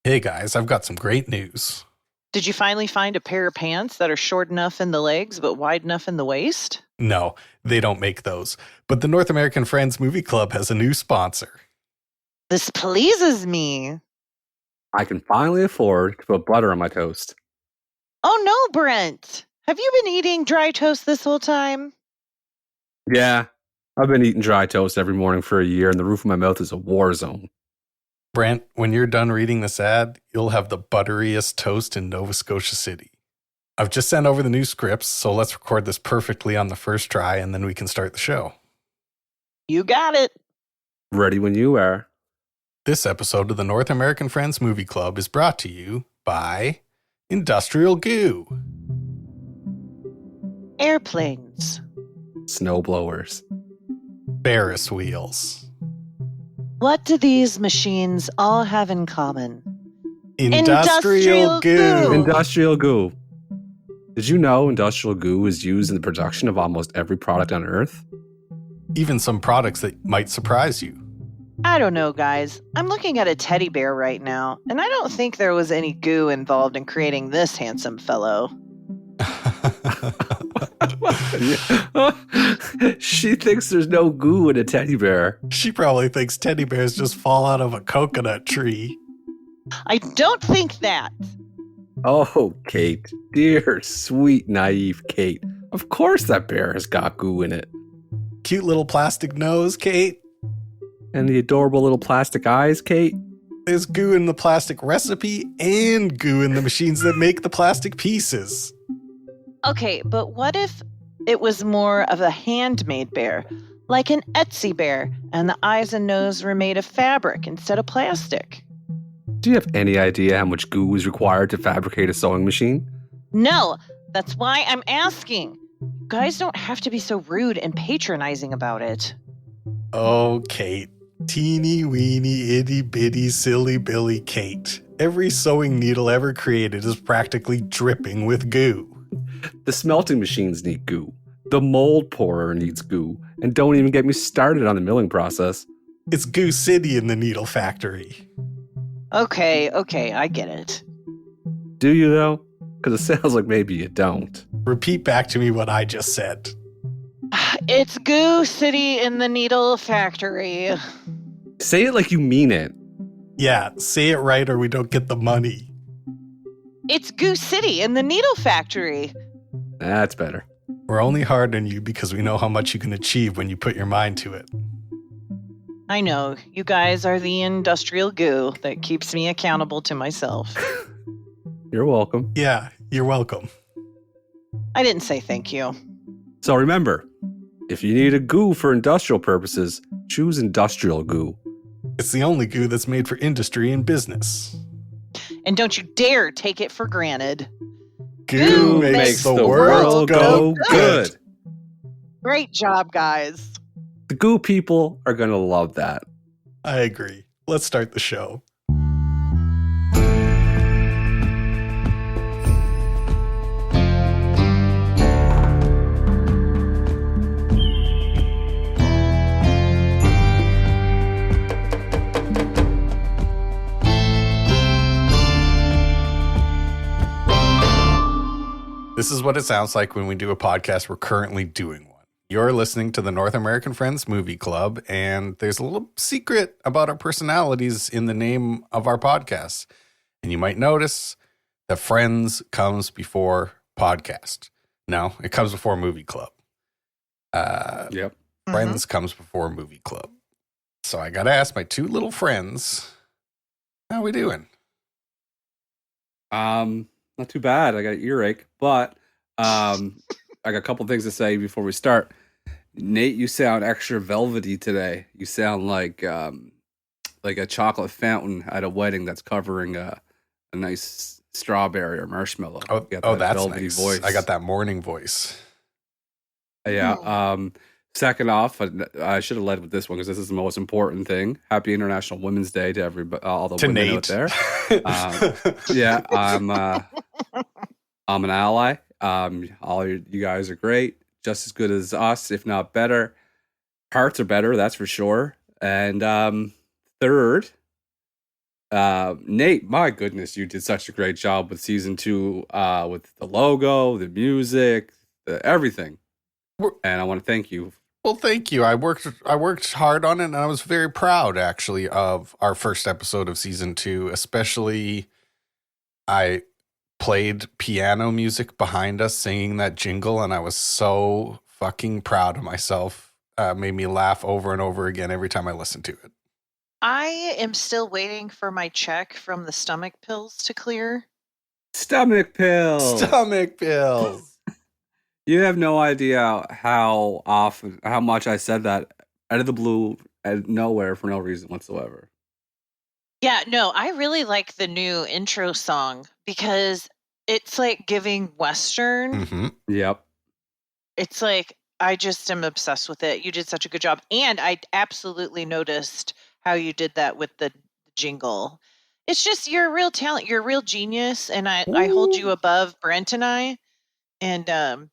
Hey guys, I've got some great news. Did you finally find a pair of pants that are short enough in the legs but wide enough in the waist? No, they don't make those. But the North American Friends Movie Club has a new sponsor. This pleases me. I can finally afford to put butter on my toast. Oh no, Brent. Have you been eating dry toast this whole time? Yeah, I've been eating dry toast every morning for a year, and the roof of my mouth is a war zone. Brent, when you're done reading this ad, you'll have the butteriest toast in Nova Scotia City. I've just sent over the new scripts, so let's record this perfectly on the first try, and then we can start the show. You got it. Ready when you are. This episode of the North American Friends Movie Club is brought to you by Industrial Goo. Airplanes. Snowblowers. Ferris wheels. What do these machines all have in common? Industrial Goo. Industrial goo. Did you know industrial goo is used in the production of almost every product on Earth? Even some products that might surprise you. I don't know, guys. I'm looking at a teddy bear right now, and I don't think there was any goo involved in creating this handsome fellow. She thinks there's no goo in a teddy bear. She probably thinks teddy bears just fall out of a coconut tree. I don't think that. Oh, Kate. Dear, sweet, naive Kate. Of course that bear has got goo in it. Cute little plastic nose, Kate. And the adorable little plastic eyes, Kate. There's goo in the plastic recipe and goo in the machines that make the plastic pieces. Okay, but what if it was more of a handmade bear, like an Etsy bear, and the eyes and nose were made of fabric instead of plastic? Do you have any idea how much goo is required to fabricate a sewing machine? No, that's why I'm asking. You guys don't have to be so rude and patronizing about it. Oh, Kate. Teeny weeny itty bitty silly Billy Kate. Every sewing needle ever created is practically dripping with goo. The smelting machines need goo. The mold pourer needs goo. And don't even get me started on the milling process. It's Goo City in the needle factory. Okay, I get it. Do you, though? Because it sounds like maybe you don't. Repeat back to me what I just said. It's Goo City in the needle factory. Say it like you mean it. Yeah, say it right or we don't get the money. It's Goo City in the needle factory. That's better. We're only hard on you because we know how much you can achieve when you put your mind to it. I know, you guys are the industrial goo that keeps me accountable to myself. You're welcome. Yeah, you're welcome. I didn't say thank you. So remember, if you need a goo for industrial purposes, choose industrial goo. It's the only goo that's made for industry and business. And don't you dare take it for granted. Goo makes the world go good. Great job, guys. The goo people are going to love that. I agree. Let's start the show. This is what it sounds like when we do a podcast. We're currently doing one. You're listening to the North American Friends Movie Club, and there's a little secret about our personalities in the name of our podcast. And you might notice that Friends comes before podcast. No, it comes before Movie Club. Yep. Friends comes before Movie Club. So I got to ask my two little friends, how we doing? Not too bad. I got an earache, but I got a couple things to say before we start. Nate, you sound extra velvety today. You sound like a chocolate fountain at a wedding that's covering a nice strawberry or marshmallow. Oh, that's nice. Voice. I got that morning voice. Yeah. Second off, I should have led with this one because this is the most important thing. Happy International Women's Day to everybody, all the women Nate. out there. Yeah, I'm an ally. All you guys are great, just as good as us, if not better. Parts are better, that's for sure. And third, Nate, my goodness, you did such a great job with season 2, with the logo, the music, everything. And I want to thank you. Well, thank you. I worked hard on it, and I was very proud, actually, of our first episode of season 2. Especially, I played piano music behind us singing that jingle, and I was so fucking proud of myself. Made me laugh over and over again every time I listened to it. I am still waiting for my check from the stomach pills to clear. Stomach pills. Stomach pills. You have no idea how much I said that out of the blue, out of nowhere, for no reason whatsoever. Yeah, no, I really like the new intro song because it's like giving Western. Mm-hmm. Yep. It's like, I just am obsessed with it. You did such a good job. And I absolutely noticed how you did that with the jingle. It's just, you're a real talent. You're a real genius. And I hold you above Brent and I. And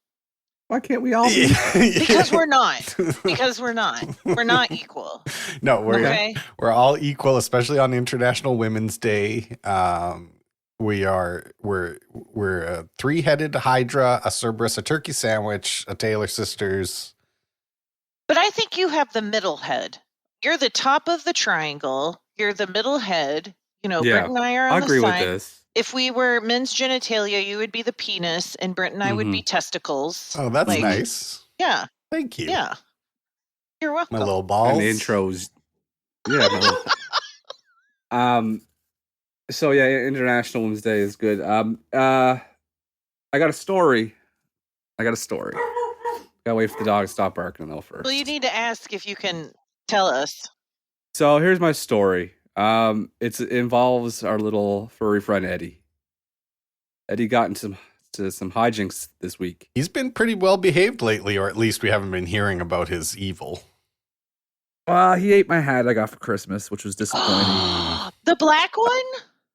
why can't we all be? because we're not. Because we're not. We're not equal. No, we're all equal, especially on International Women's Day. We're a 3-headed hydra, a Cerberus, a turkey sandwich, a Taylor sisters. But I think you have the middle head. You're the top of the triangle. You're the middle head. You know, Yeah, Brent and I are on I the agree with side. this. If we were men's genitalia, you would be the penis, and Brent and I would be testicles. Oh, that's nice. Yeah. Thank you. Yeah. You're welcome. My little balls. And the intros. Yeah. So yeah, International Women's Day is good. I got a story. Gotta wait for the dog to stop barking though first. Well, you need to ask if you can tell us. So here's my story. It involves our little furry friend Eddie. Eddie got into some hijinks this week. He's been pretty well behaved lately, or at least we haven't been hearing about his evil. He ate my hat I got for Christmas, which was disappointing. The black one?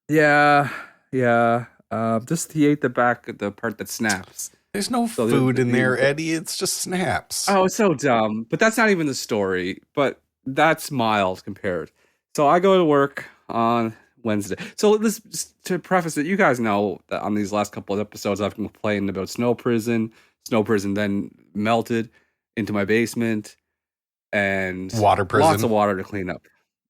Yeah. Just he ate the part that snaps. There's no food in there, Eddie. It's just snaps. Oh, it's so dumb. But that's not even the story. But that's mild compared. So I go to work on Wednesday. So this, to preface it, you guys know that on these last couple of episodes, I've complained about Snow Prison. Snow Prison then melted into my basement. And Water Prison. Lots of water to clean up.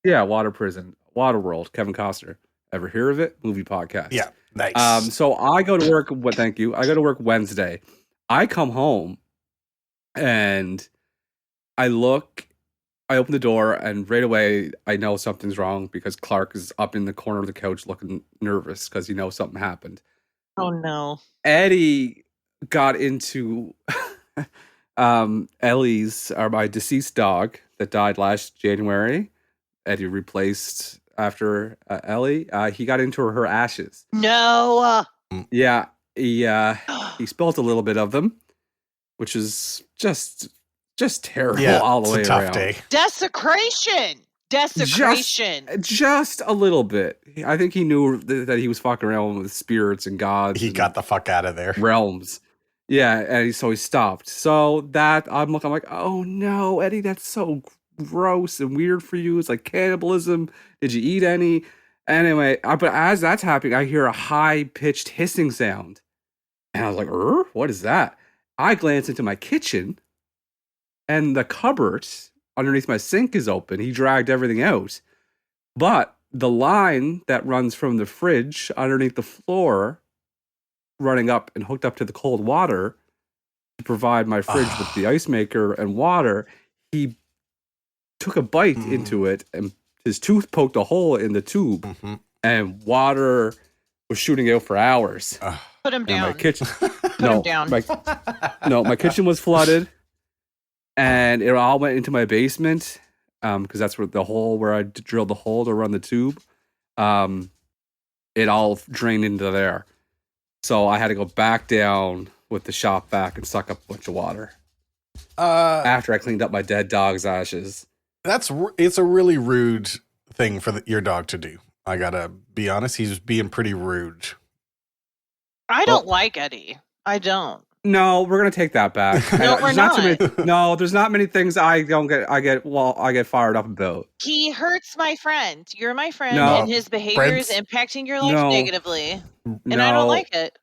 Yeah, Water Prison. Waterworld. Kevin Costner. Ever hear of it? Movie podcast. Yeah, nice. So I go to work. Thank you. I go to work Wednesday. I come home and I open the door, and right away I know something's wrong because Clark is up in the corner of the couch looking nervous because he knows something happened. Oh no. Eddie got into Ellie's, or my deceased dog that died last January. Eddie replaced after Ellie. He got into her ashes. No. Yeah, he spilled a little bit of them, which is just terrible all the way it's a tough around. day. Desecration. Just a little bit. I think he knew that he was fucking around with spirits and gods. He got the fuck out of there. Realms. Yeah, and so he stopped. So that I'm like, oh no, Eddie, that's so gross and weird for you. It's like cannibalism. Did you eat any? Anyway, but as that's happening, I hear a high-pitched hissing sound. And I was like, what is that? I glance into my kitchen, and the cupboard underneath my sink is open. He dragged everything out. But the line that runs from the fridge underneath the floor, running up and hooked up to the cold water to provide my fridge with the ice maker and water, he took a bite into it, and his tooth poked a hole in the tube, and water was shooting out for hours. Put him down. My kitchen, Put him down. My kitchen was flooded, and it all went into my basement because that's where the hole where I drilled the hole to run the tube. It all drained into there, so I had to go back down with the shop vac and suck up a bunch of water. After I cleaned up my dead dog's ashes. It's a really rude thing for your dog to do. I gotta be honest, he's being pretty rude. I don't like Eddie. I don't. No, we're gonna take that back. No, we're not. There's not many things I get fired up about. He hurts my friend. You're my friend, No. and his behavior is impacting your life negatively, and I don't like it.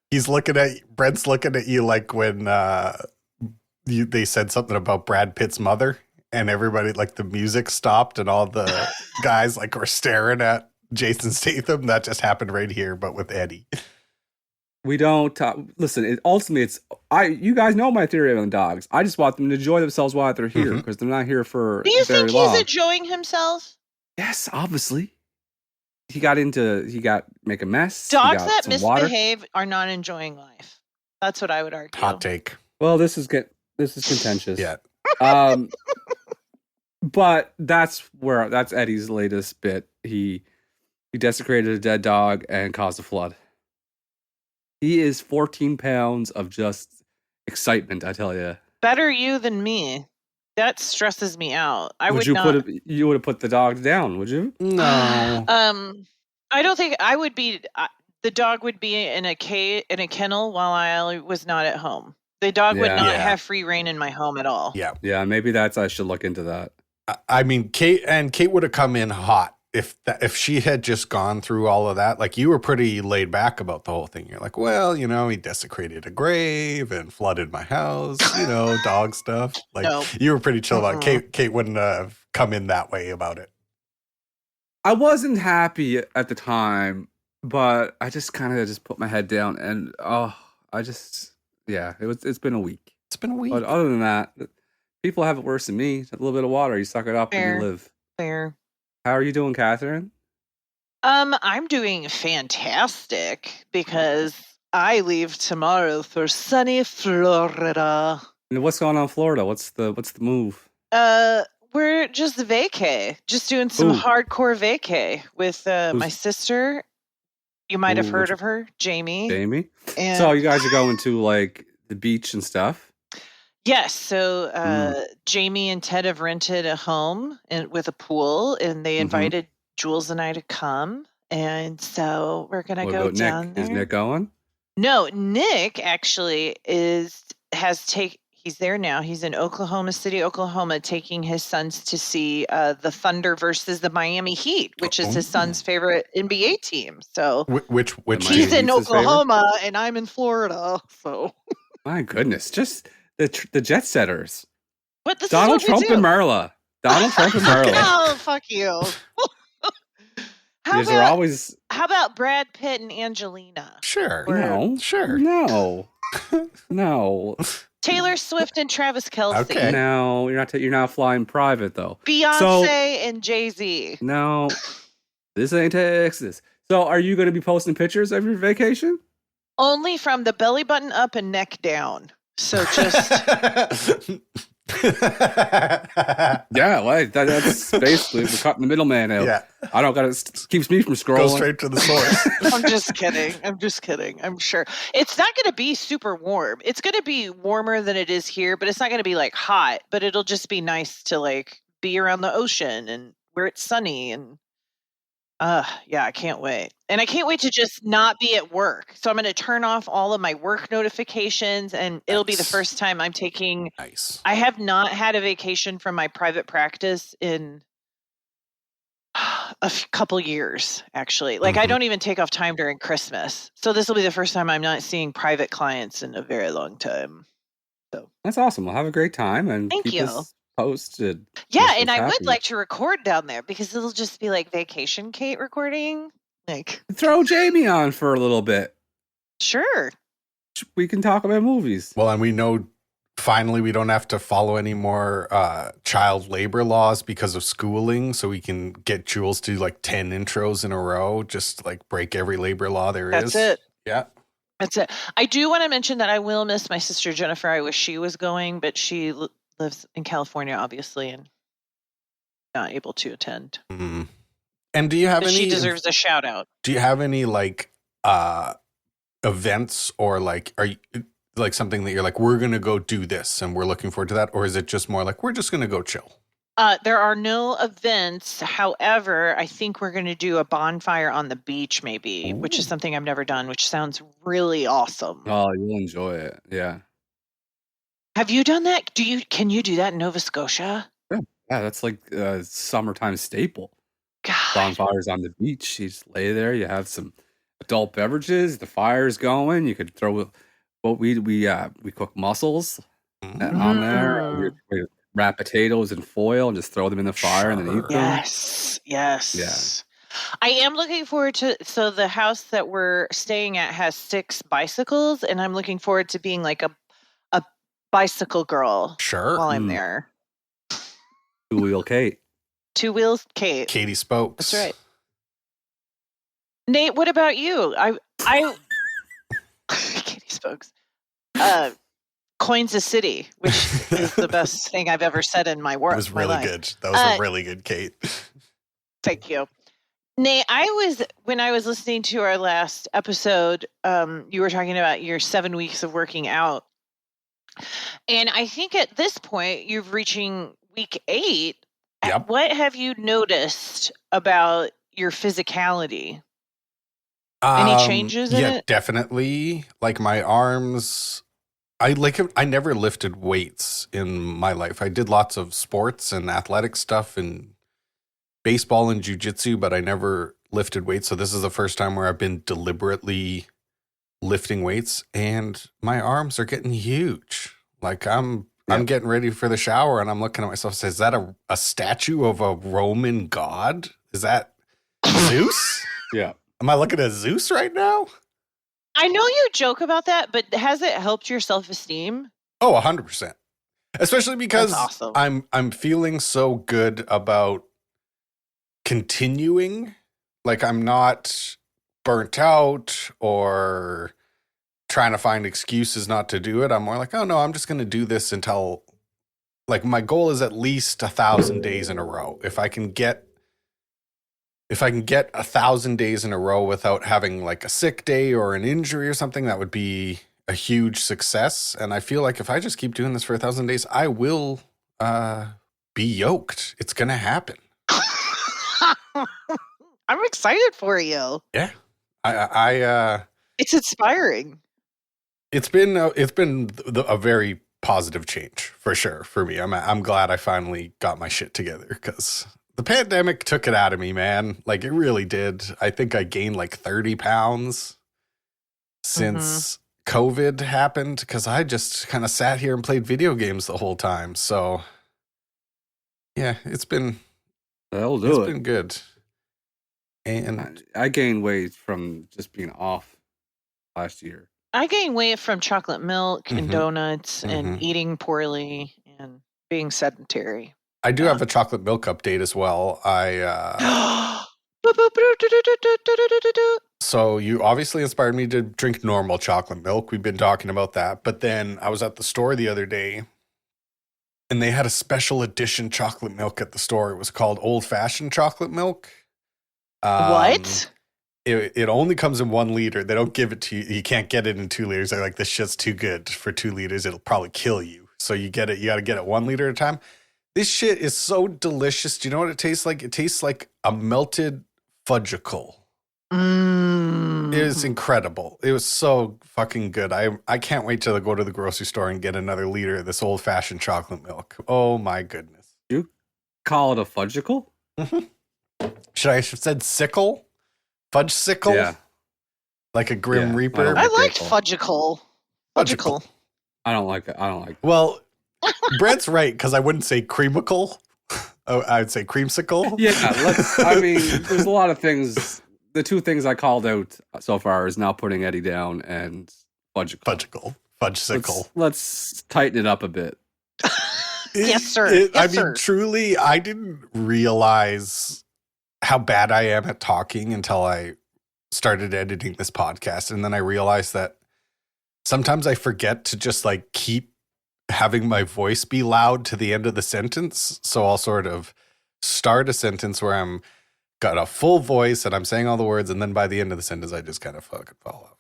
Brent's looking at you like when they said something about Brad Pitt's mother, and everybody, like, the music stopped, and all the guys like were staring at Jason Statham. That just happened right here, but with Eddie. We don't listen. Ultimately, you guys know my theory on dogs. I just want them to enjoy themselves while they're here because they're not here for. Do you very think long. he's enjoying himself? Yes, obviously. He got make a mess. Dogs that misbehave are not enjoying life. That's what I would argue. Hot take. Well, this is contentious. Yeah. But that's Eddie's latest bit. He desecrated a dead dog and caused a flood. He is 14 pounds of just excitement, I tell you. Better you than me. That stresses me out. You would have put the dog down, would you? No. I don't think I would be. The dog would be in a kennel while I was not at home. The dog would not have free reign in my home at all. Yeah. Yeah, maybe I should look into that. I mean, Kate would have come in hot if she had just gone through all of that. Like, you were pretty laid back about the whole thing. You're like, well, he desecrated a grave and flooded my house, dog stuff. Like, you were pretty chill about it. Kate wouldn't have come in that way about it. I wasn't happy at the time, but I just kind of just put my head down and it's been a week. It's been a week. But other than that, people have it worse than me. A little bit of water, you suck it up and you live. Fair. How are you doing, Catherine? I'm doing fantastic because I leave tomorrow for sunny Florida. And what's going on in Florida? What's the move? We're just vacay, just doing some hardcore vacay with my sister. You might have heard of her, Jamie. Jamie. And so you guys are going to like the beach and stuff. Yes. So Jamie and Ted have rented a home with a pool, and they invited Jules and I to come. And so we're going to go down there. Is Nick going? No, Nick actually he's there now. He's in Oklahoma City, Oklahoma, taking his sons to see the Thunder versus the Miami Heat, which is his son's favorite NBA team. So which he's in Oklahoma and I'm in Florida. So my goodness, just the jet setters. But this Donald is what Trump and Marla. Donald Trump and Marla. Oh, fuck you. How about Brad Pitt and Angelina? Sure. No. No. Taylor Swift and Travis Kelce. Okay. No, you're not flying private though. Beyonce and Jay-Z. No. This ain't Texas. So are you going to be posting pictures of your vacation? Only from the belly button up and neck down. So just yeah, well, that's basically we're cutting the middleman out. Yeah. I don't got it keeps me from scrolling. Go straight to the source. I'm just kidding. I'm sure it's not going to be super warm. It's going to be warmer than it is here, but it's not going to be like hot. But it'll just be nice to like be around the ocean and where it's sunny and. Yeah, I can't wait. And I can't wait to just not be at work. So I'm going to turn off all of my work notifications and it'll be the first time I'm taking. Nice. I have not had a vacation from my private practice in a couple years, actually. Like I don't even take off time during Christmas. So this will be the first time I'm not seeing private clients in a very long time. So that's awesome. We'll have a great time and thank you. Posted. Yeah, and I would like to record down there because it'll just be like vacation Kate recording. Like throw Jamie on for a little bit. Sure. We can talk about movies. Well, and we know finally we don't have to follow any more child labor laws because of schooling, so we can get Jules to like 10 intros in a row, just like break every labor law there is. That's it. Yeah. That's it. I do want to mention that I will miss my sister Jennifer. I wish she was going, but she lives in California, obviously, and not able to attend. Mm-hmm. And do you have any? She deserves a shout out. Do you have any like events or like are you like something that you're like we're gonna go do this and we're looking forward to that, or is it just more like we're just gonna go chill? There are no events. However, I think we're going to do a bonfire on the beach, maybe, which is something I've never done, which sounds really awesome. Oh, you'll enjoy it. Yeah. Have you done that? Can you do that in Nova Scotia? Yeah, that's like a summertime staple. God. Bonfires on the beach. You just lay there. You have some adult beverages. The fire's going. You could throw what we cook mussels on there. We wrap potatoes in foil and just throw them in the fire and then eat them. Yes. I am looking forward to. So the house that we're staying at has 6 bicycles, and I'm looking forward to being like a bicycle girl. Sure. While I'm there. 2-wheel Kate. 2 wheels Kate. Katie Spokes. That's right. Nate, what about you? I Katie Spokes. Coins a City, which is the best thing I've ever said in my work. It was really good. That was a really good Kate. Thank you. Nate, when I was listening to our last episode, you were talking about your 7 weeks of working out. And I think at this point, you're reaching week 8. Yep. What have you noticed about your physicality? Any changes in it? Definitely. Like my arms, I never lifted weights in my life. I did lots of sports and athletic stuff and baseball and jiu-jitsu, but I never lifted weights. So this is the first time where I've been deliberately lifting weights, and my arms are getting huge. Like I'm getting ready for the shower, and I'm looking at myself and say, is that a statue of a Roman god? Is that Zeus? Yeah. Am I looking at Zeus right now? I know you joke about that, but has it helped your self-esteem? Oh, 100%. Especially because That's awesome. I'm feeling so good about continuing. Like I'm not burnt out or trying to find excuses not to do it. I'm more like, oh no, I'm just going to do this until, like, my goal is at least 1,000 days in a row. If I can get 1,000 days in a row without having like a sick day or an injury or something, that would be a huge success. And I feel like if I just keep doing this for 1,000 days, I will be yoked. It's going to happen. I'm excited for you. Yeah. I it's inspiring. It's been a very positive change for sure for me. I'm glad I finally got my shit together, because the pandemic took it out of me, man. Like it really did. I think I gained like 30 pounds since COVID happened, because I just kind of sat here and played video games the whole time. So yeah, it's been been good. And I gained weight from just being off last year. I gained weight from chocolate milk and donuts and eating poorly and being sedentary. I do have a chocolate milk update as well. So you obviously inspired me to drink normal chocolate milk. We've been talking about that. But then I was at the store the other day, and they had a special edition chocolate milk at the store. It was called old-fashioned chocolate milk. What? It only comes in 1 liter. They don't give it to you. You can't get it in 2 liters. They're like, this shit's too good for 2 liters. It'll probably kill you. So you got to get it 1 liter at a time. This shit is so delicious. Do you know what it tastes like? It tastes like a melted fudgicle. It is incredible. It was so fucking good. I can't wait till I go to the grocery store and get another liter of this old-fashioned chocolate milk. Oh my goodness. You call it a fudgicle? Should I have said sickle? Fudge sickle? Yeah. Like a Grim Reaper? I liked fudgicle. Fudgicle. I don't like it. Well, Brent's right, because I wouldn't say creamicle. I would say creamsicle. Yeah, there's a lot of things. The 2 things I called out so far is now putting Eddie down and fudgicle. Fudgesicle. Let's tighten it up a bit. Yes, sir. Truly, I didn't realize how bad I am at talking until I started editing this podcast. And then I realized that sometimes I forget to just like keep having my voice be loud to the end of the sentence. So I'll sort of start a sentence where I'm got a full voice and I'm saying all the words. And then by the end of the sentence, I just kind of fucking fall out.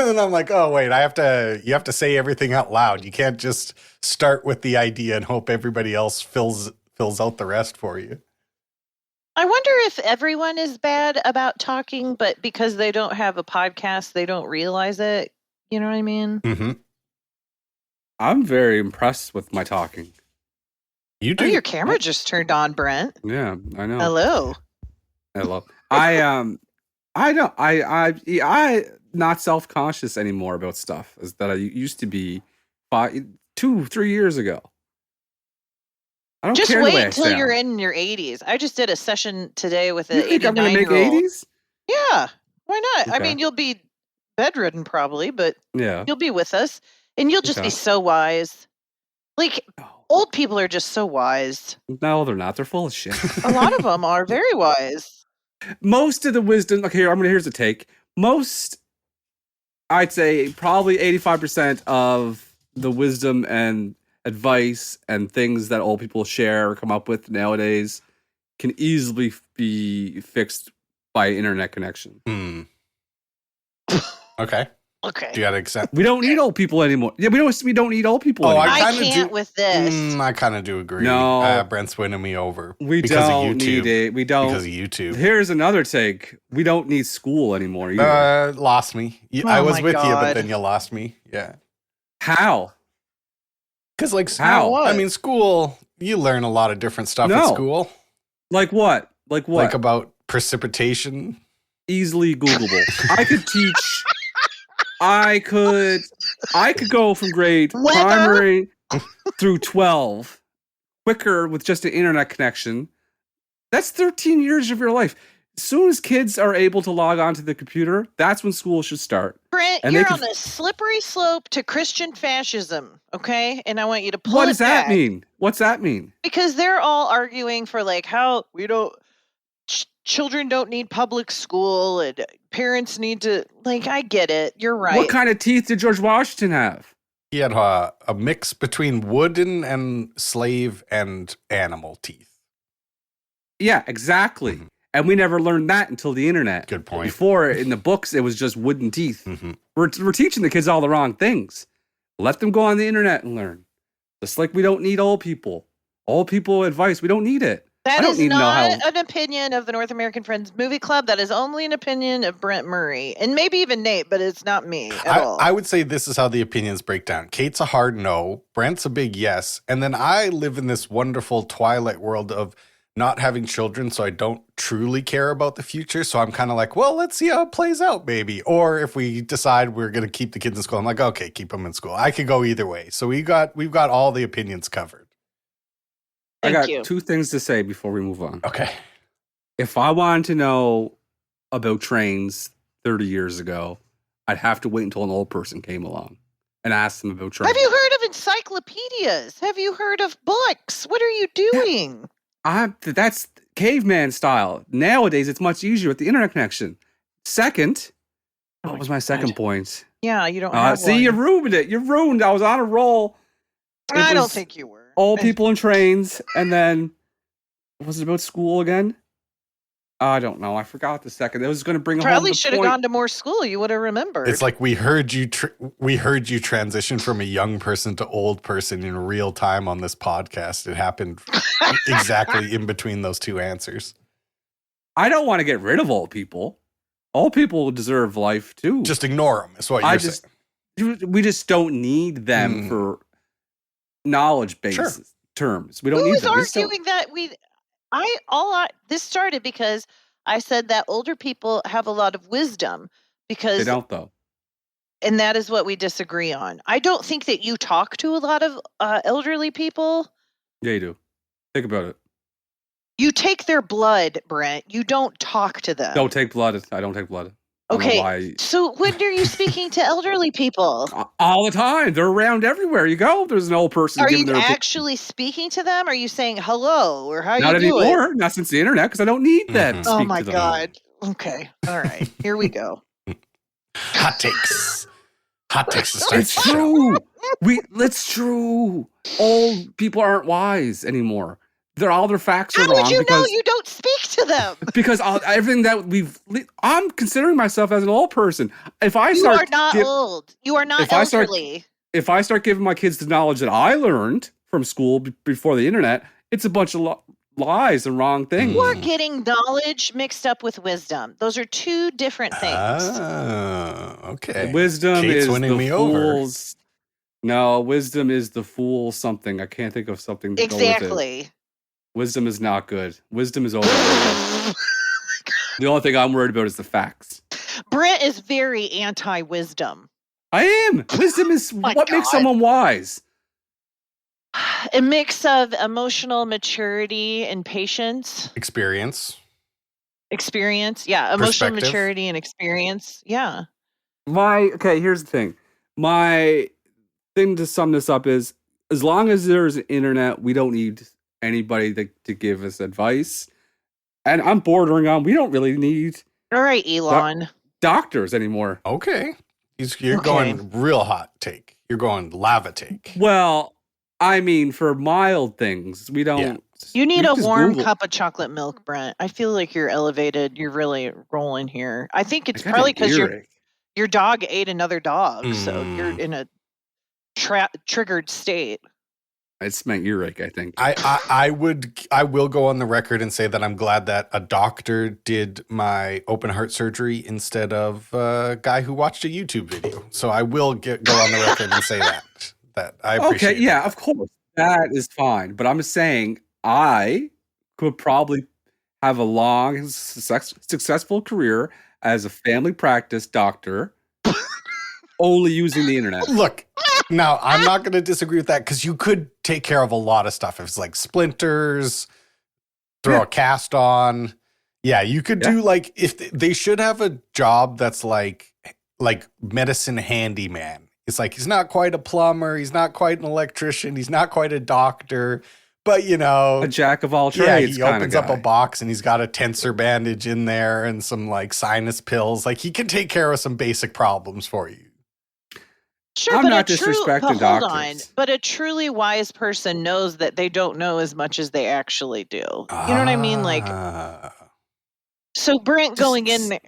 And I'm like, oh, wait, you have to say everything out loud. You can't just start with the idea and hope everybody else fills out the rest for you. I wonder if everyone is bad about talking, but because they don't have a podcast, they don't realize it. You know what I mean? Mm-hmm. I'm very impressed with my talking. You Oh, do. your camera just turned on, Brent. Yeah, I know. Hello. Hello. I not self-conscious anymore about stuff as that I used to be 2-3 years ago. I don't Just care the way wait I until sound. you're in your 80s. I just did a session today with You an think I'm going to make 89-year-old. 80s? Yeah, why not? I Okay. mean, you'll be bedridden probably, but Yeah. you'll be with us, and you'll just Okay. be so wise. Like, old people are just so wise. No, they're not. They're full of shit. A lot of them are very wise. Most of the wisdom. Okay, here's the take. Most, I'd say, probably 85% of the wisdom and advice and things that old people share or come up with nowadays can easily be fixed by internet connection. Okay. Okay. Do you got to accept? We don't need old people anymore. Yeah, we don't need old people Oh, anymore. I kinda can't do- with this. I kind of do agree. No. Brent's winning me over. We because don't of YouTube. need it. We don't. Because of YouTube. Here's another take. We don't need school anymore either. Lost me. Oh I was my with you, but God. then you lost me. Yeah. How? Because like How? What? I mean, school. You learn a lot of different stuff at No. school, Like what? Like what? like about precipitation. Easily Googleable. I could teach. I could go from grade Weather? primary through 12 quicker with just an internet connection. That's 13 years of your life. As soon as kids are able to log on to the computer, that's when school should start. Brent, And they you're can- on a slippery slope to Christian fascism, okay? And I want you to pull What it does that back. mean? What's that mean? Because they're all arguing for like how we don't children don't need public school and parents need to like I get it. You're right. What kind of teeth did George Washington have? He had a mix between wooden and slave and animal teeth. Yeah, exactly. Mhm. And we never learned that until the internet. Good point. Before, in the books, it was just wooden teeth. Mhm. We're teaching the kids all the wrong things. Let them go on the internet and learn. Just like we don't need old people. Old people advice, we don't need it. I That don't is need to know not how. an opinion of the North American Friends Movie Club. That is only an opinion of Brent Murray and maybe even Nate, but it's not me at all. I would say this is how the opinions break down. Kate's a hard no. Brent's a big yes. And then I live in this wonderful twilight world of not having children, so I don't truly care about the future. So I'm kind of like, well, let's see how it plays out, maybe. Or if we decide we're going to keep the kids in school, I'm like, okay, keep them in school. I could go either way. So we've got all the opinions covered. I Thank got you. 2 things to say before we move on. Okay. If I wanted to know about trains 30 years ago, I'd have to wait until an old person came along and ask them about trains. Have you heard of encyclopedias? Have you heard of books? What are you doing? That's caveman style. Nowadays, it's much easier with the internet connection. Second, what was my second point? Yeah, you don't have See, one. you ruined it. You ruined. I was on a roll. It I don't was think you were. Old people in trains, and then was it about school again? I don't know. I forgot the second. It was going to bring home Probably the should have point. gone to more school. You would have remembered. It's like we heard you transition from a young person to old person in real time on this podcast. It happened exactly in between those two answers. I don't want to get rid of old people. Old people deserve life too. Just ignore them. Is what you're saying. We just don't need them Mm. for knowledge-based Sure. terms. We don't Who need was them. We just don't- arguing that this started because I said that older people have a lot of wisdom They because don't though. and that is what we disagree on. I don't think that you talk to a lot of elderly people. Yeah, you do. Think about it. You take their blood, Brent. You don't talk to them. Don't take blood. I don't take blood. I don't know Okay. why. So when are you speaking to elderly people? All the time. They're around everywhere you go. There's an old person Are giving you their actually speaking to them? Are you saying hello or how not you doing? anymore. Not since the internet, because I don't need that. Mhm. to Oh speak my to them. god. Okay. All right. Here we go. Hot takes. Hot takes to start It's the show. true. It's true. Old people aren't wise anymore. All their facts are How wrong would you know because you don't speak to them? because everything that I'm considering myself as an old person. If I You start are not give- old. You are not if I start- elderly. if I start giving my kids the knowledge that I learned from school before the internet, it's a bunch of lies and wrong things. You are getting knowledge mixed up with wisdom. Those are two different things. Oh, okay. Wisdom Kate's is winning the me over. fool's. No, wisdom is the fool something. I can't think of something to go with it. Exactly. Wisdom is not good. Wisdom is overrated. The only thing I'm worried about is the facts. Brent is very anti-wisdom. I am. Wisdom is My what makes God. someone wise. A mix of emotional maturity and patience. Experience. Yeah, emotional Perspective. maturity and experience. Yeah. Here's the thing. My thing to sum this up is, as long as there's internet, we don't need anybody to give us advice. And I'm bordering on, we don't really need All right, Elon. doctors anymore. Okay. You're going real hot take. You're going lava take. Well, I mean, for mild things, we don't. Yeah. You need we a just warm Google. cup of chocolate milk, Brent. I feel like you're elevated. You're really rolling here. I think it's I got probably an because earache. your dog ate another dog, so you're Mm. in a triggered state. It's my earache, I think. I will go on the record and say that I'm glad that a doctor did my open heart surgery instead of a guy who watched a YouTube video. So I will go on the record and say that I appreciate. Okay, yeah, of course. That is fine. But I'm just saying, I could probably have a long, successful career as a family practice doctor, only using the internet. Look, now I'm not going to disagree with that because you could take care of a lot of stuff. If it's like splinters, throw a cast on. Yeah, you could do like, if they should have a job that's like medicine handyman. It's like, he's not quite a plumber. He's not quite an electrician. He's not quite a doctor. But, you know, A jack of all yeah, trades. he opens up a box and he's got a tensor bandage in there and some like sinus pills. Like, he can take care of some basic problems for you. Sure, I'm but not a true, disrespecting but hold on. doctors. But a truly wise person knows that they don't know as much as they actually do. You know what I mean? Like, so Brent going in there,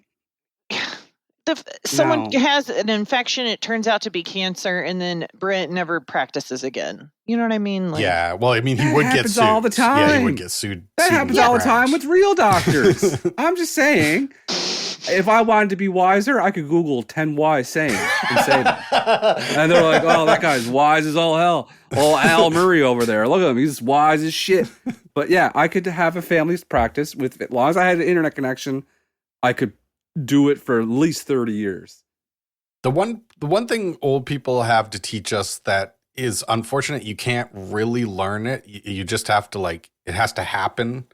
someone has an infection, it turns out to be cancer, and then Brent never practices again. You know what I mean? Like, Yeah, well, I mean, he That would get happens sued. all the Yeah, he time. would get sued. That sued happens in all the grounds. time with real doctors. I'm just saying, if I wanted to be wiser, I could Google 10 wise sayings and say them. And they're like, oh, that guy's wise as all hell. Oh, Al Murray over there. Look at him. He's wise as shit. But yeah, I could have a family practice with, as long as I had an internet connection, I could do it for at least 30 years. The one thing old people have to teach us that is unfortunate, you can't really learn it. You just have to, like, it has to happen.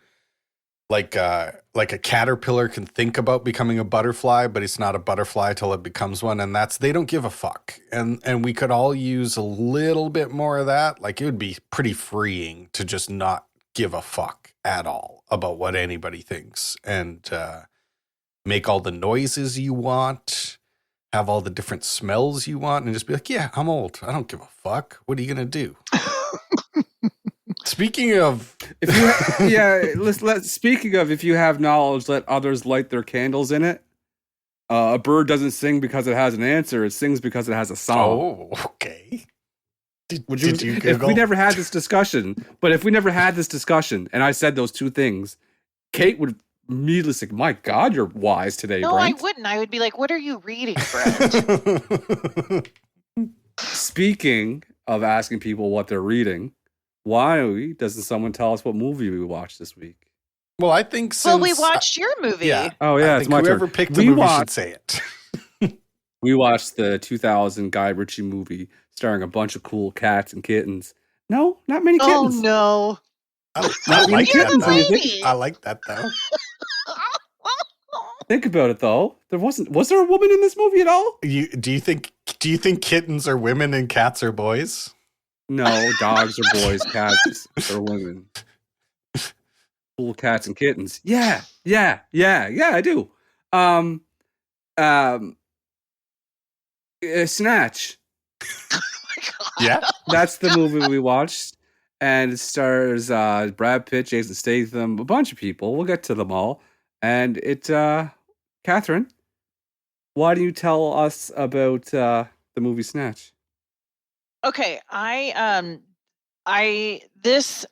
Like a caterpillar can think about becoming a butterfly, but it's not a butterfly till it becomes one. And that's, they don't give a fuck. And we could all use a little bit more of that. Like, it would be pretty freeing to just not give a fuck at all about what anybody thinks, and make all the noises you want, have all the different smells you want, and just be like, yeah, I'm old. I don't give a fuck. What are you going to do? Speaking of, Speaking of, if you have knowledge, let others light their candles in it. A bird doesn't sing because it has an answer; it sings because it has a song. oh, okay. Did you If Google? we never had this discussion, and I said those two things, Kate would immediately say, "My God, you're wise today, no, Brent." I wouldn't. I would be like, what are you reading, Brent? Speaking of asking people what they're reading, why doesn't someone tell us what movie we watched this week? Well, I think since Well, we watched your movie. yeah. Oh yeah, I it's think my whoever turn. picked the We movie should watched- say it. We watched the 2000 Guy Ritchie movie starring a bunch of cool cats and kittens. No, not many Oh, kittens. no. I Not like You're that. the Though. lady. I like that though. Think about it though. Was there a woman in this movie at all? Do you think kittens are women and cats are boys? No, dogs are boys, cats are women. Cool cats and kittens. Yeah, I do. Snatch. Yeah. That's the movie we watched. And it stars Brad Pitt, Jason Statham, a bunch of people. We'll get to them all. And Catherine, why do you tell us about the movie Snatch? Okay, this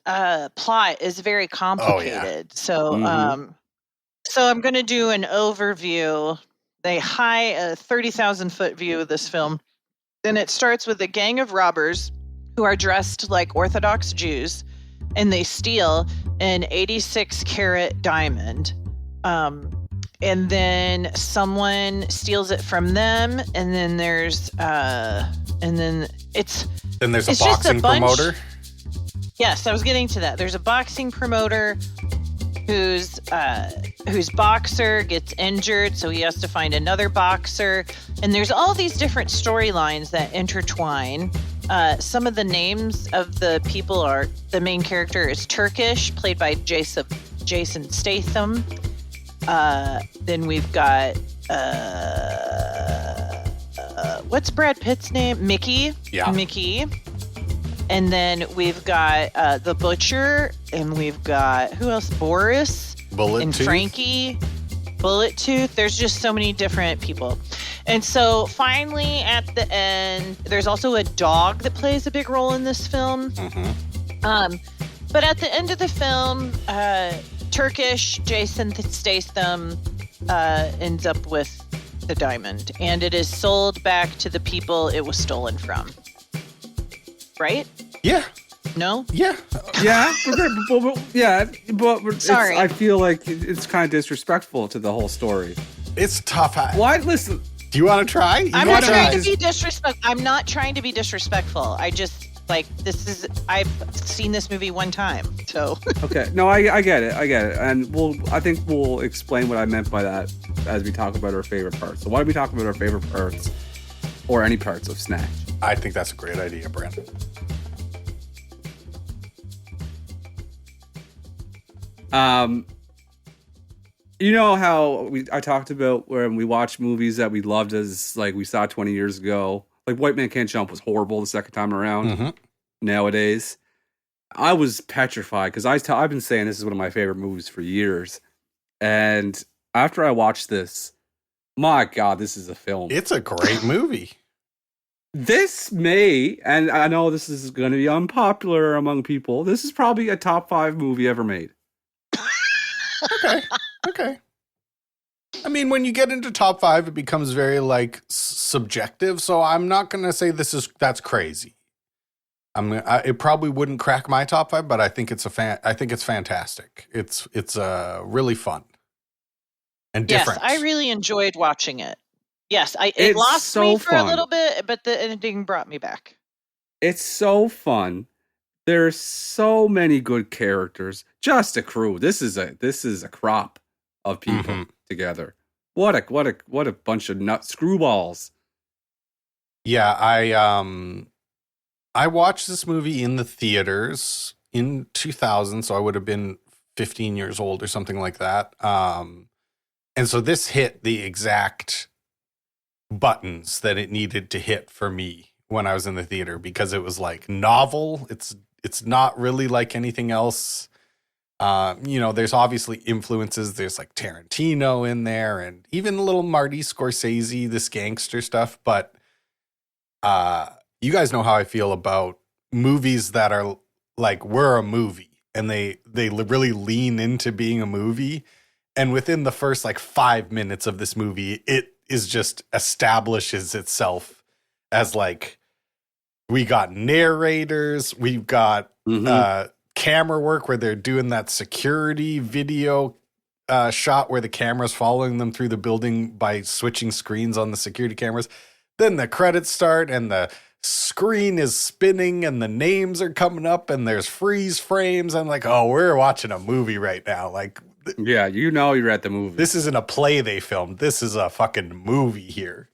plot is very complicated. So so I'm going to do an overview, the high 30,000 foot view of this film. And it starts with a gang of robbers who are dressed like Orthodox Jews, and they steal an 86-carat diamond. And then someone steals it from them, and then there's it's a just boxing bunch- promoter. Yes, I was getting to that. There's a boxing promoter whose boxer gets injured, so he has to find another boxer. And there's all these different storylines that intertwine. Some of the names of the people are, the main character is Turkish, played by Jason Statham. Then we've got what's Brad Pitt's name? Mickey. Yeah. Mickey. And then we've got the Butcher, and we've got who else? Boris. Bullet and Tooth. Frankie. Bullet Tooth. There's just so many different people. And so finally at the end, there's also a dog that plays a big role in this film. Mm-hmm. But at the end of the film, Turkish Jason Statham ends up with the diamond, and it is sold back to the people it was stolen from. Right? Yeah. No? Yeah. Yeah, but Sorry. I feel like it's kind of disrespectful to the whole story. It's tough. Why? Listen, Do you want to try? I'm You not wanna trying try? to be disrespectful. I'm not trying to be disrespectful. I just I've seen this movie one time, so. okay, no, I get it, and I think we'll explain what I meant by that as we talk about our favorite parts. So why don't we talk about our favorite parts, or any parts of Snatch? I think that's a great idea, Brent. You know how I talked about when we watched movies that we loved as like we saw 20 years ago. Like White Man Can't Jump was horrible the second time around. Mm-hmm. Nowadays, I was petrified because I've been saying this is one of my favorite movies for years, and after I watched this, my God, this is a film. It's a great movie. This may, and I know this is going to be unpopular among people, this is probably a top 5 movie ever made. Okay. I mean, when you get into top 5, it becomes very like subjective. So I'm not going to say that's crazy. It probably wouldn't crack my top 5, but I think it's fantastic. It's really fun and different. Yes, I really enjoyed watching it. Yes, it It's lost so me for a fun. little bit, but the ending brought me back. It's so fun. There's so many good characters. Just a crew. This is a crop of people together. What a bunch of nut screwballs. Yeah, I watched this movie in the theaters in 2000, so I would have been 15 years old or something like that. And so this hit the exact buttons that it needed to hit for me when I was in the theater, because it was like novel. It's not really like anything else. There's obviously influences. There's like Tarantino in there, and even a little Marty Scorsese, this gangster stuff. But you guys know how I feel about movies that are like, we're a movie, and they really lean into being a movie. And within the first like 5 minutes of this movie, it is just establishes itself as like, we got narrators, we've got camera work where they're doing that security video shot where the camera's following them through the building by switching screens on the security cameras. Then the credits start and the screen is spinning and the names are coming up and there's freeze frames. I'm like, oh, we're watching a movie right now. Like, Yeah, you're at the movie. this isn't a play they filmed. This is a fucking movie here.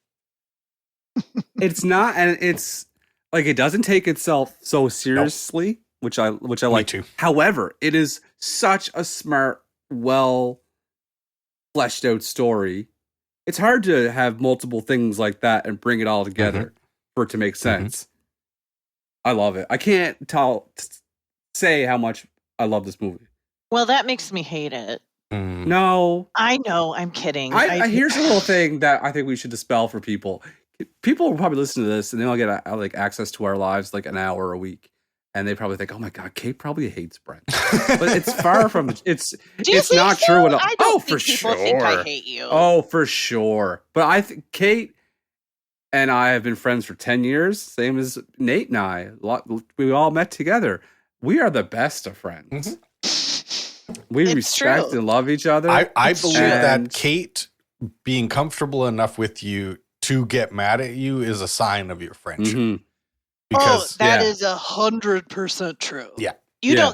It's not, and it's like, it doesn't take itself so seriously, which I like. too. However, it is such a smart, well fleshed out story. It's hard to have multiple things like that and bring it all together for it to make sense. I love it. I can't say how much I love this movie. Well, that makes me hate it. No, I know. I'm kidding. here's a little thing that I think we should dispel for people. People will probably listen to this and they'll get like access to our lives like an hour a week, and they probably think, "Oh my God, Kate probably hates Brent." But it's far from it's. Do you It's think not so? true at all. I don't Oh, think for people sure. think I hate you. Oh, for sure. But I think Kate and I have been friends for 10 years, same as Nate and I. We all met together. We are the best of friends. We It's respect true. and love each other. I believe that And- Kate being comfortable enough with you to get mad at you is a sign of your friendship. Mhm. Because that yeah. is 100% true. Yeah. Yeah.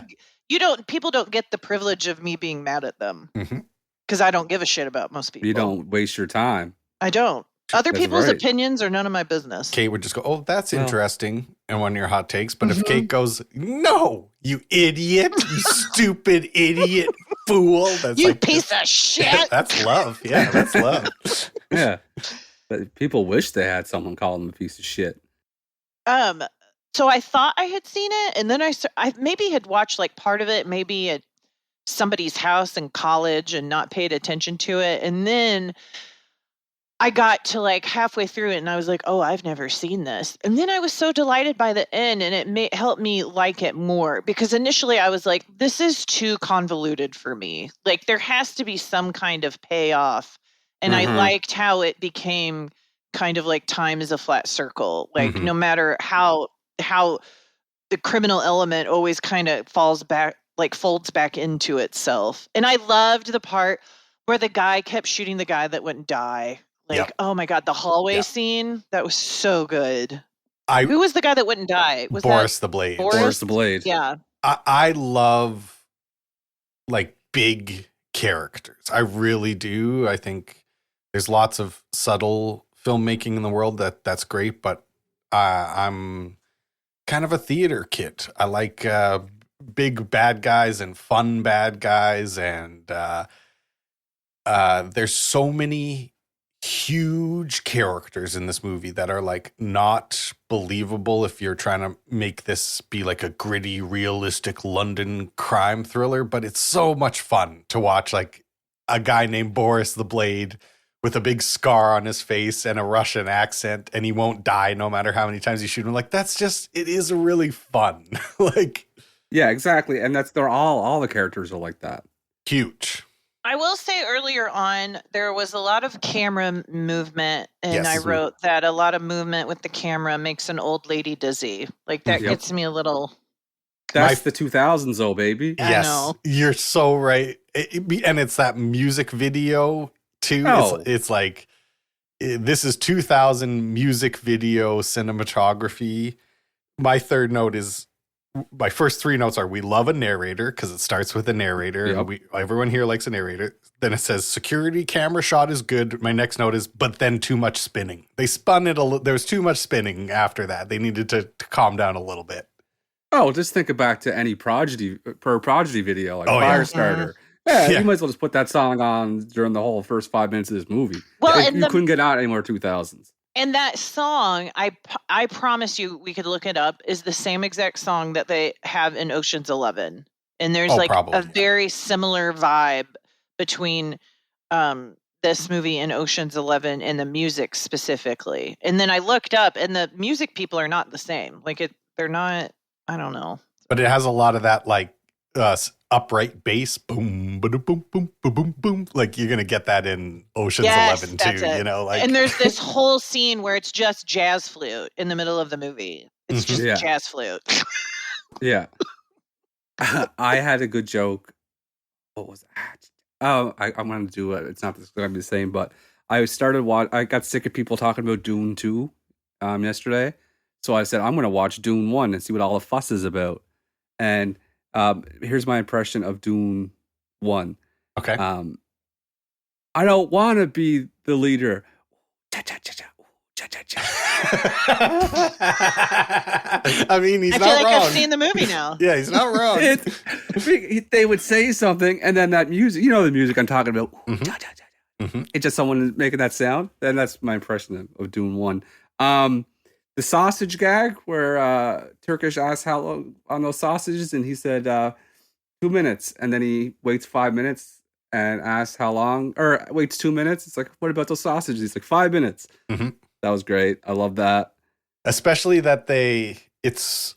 People don't get the privilege of me being mad at them Mhm. because I don't give a shit about most people. You don't waste your time. I don't. Other That's people's right. opinions are none of my business. Kate would just go, "Oh, that's Well- interesting," and one of your hot takes. But if Mhm. Kate goes, "No, you idiot, you stupid idiot fool," that's You like, piece of shit. that's love. Yeah, that's love. Yeah. But people wish they had someone call them a piece of shit. So I thought I had seen it, and then I maybe had watched like part of it, maybe at somebody's house in college, and not paid attention to it, and then I got to like halfway through it, and I was like, "Oh, I've never seen this." And then I was so delighted by the end, and it helped me like it more, because initially I was like, "This is too convoluted for me. Like, there has to be some kind of payoff." And I Mhm. liked how it became kind of like time is a flat circle. Like, Mhm. no matter how the criminal element always kind of folds back into itself. And I loved the part where the guy kept shooting the guy that wouldn't die. Like, Yep. oh my God, the hallway Yep. scene, that was so good. I Who was the guy that wouldn't die? Was Boris the Blade. Boris? Boris the Blade. that? Yeah. I love like big characters. I really do. I think there's lots of subtle filmmaking in the world that's great, but I'm kind of a theater kid. I like big bad guys and fun bad guys, and there's so many huge characters in this movie that are like not believable if you're trying to make this be like a gritty, realistic London crime thriller, but it's so much fun to watch like a guy named Boris the Blade with a big scar on his face and a Russian accent, and he won't die no matter how many times you shoot him. Like, that's just, it is really fun. Like, Yeah, exactly. And they're all the characters are like that. huge. I will say earlier on, there was a lot of camera movement, and Yes. I wrote that a lot of movement with the camera makes an old lady dizzy. Like, that Yep. gets me a little. That's My- the 2000s, though, baby. I Yes, know. you're so right. And it's that music video too. Oh. It's like, this is 2000 music video cinematography. My first three notes are, we love a narrator because it starts with a narrator. Yep. And everyone here likes a narrator. Then it says security camera shot is good. My next note is, but then too much spinning. They spun it there was too much spinning after that. They needed to calm down a little bit. Oh, just think back to any Prodigy video, like Oh, yeah. Firestarter. Yeah, Yeah. you might as well just put that song on during the whole first 5 minutes of this movie. Well, Like, and you the- couldn't get out any more 2000s. And that song, I promise you, we could look it up, is the same exact song that they have in Ocean's 11. And there's like probably, a yeah. very similar vibe between this movie and Ocean's 11 and the music specifically. And then I looked up, and the music people are not the same. Like, they're not, I don't know. But it has a lot of that like upright bass, boom, boom, boom, boom, boom, boom, boom. Like, you're gonna get that in Ocean's Yes, 11 that's too. it. You know, like, And there's this whole scene where it's just jazz flute in the middle of the movie. It's Mhm. just Yeah. jazz flute. Yeah. I had a good joke. What was that? Oh, I'm going to do it. It's not going to be the same, but I got sick of people talking about Dune 2 yesterday. So I said, I'm going to watch Dune 1 and see what all the fuss is about. And here's my impression of Dune 1. okay. I don't want to be the leader. I mean, he's I not feel like wrong. I've seen the movie now. Yeah, he's not wrong. They would say something, and then that music, you know the music I'm talking about. Mhm. Mhm. It's just someone making that sound. Then that's my impression of Dune 1. The sausage gag, where Turkish asked how long on those sausages, and he said 2 minutes, and then he waits 5 minutes and asks how long, or waits 2 minutes. It's like, what about those sausages? He's like, 5 minutes. Mhm. That was great. I love that. Especially that it's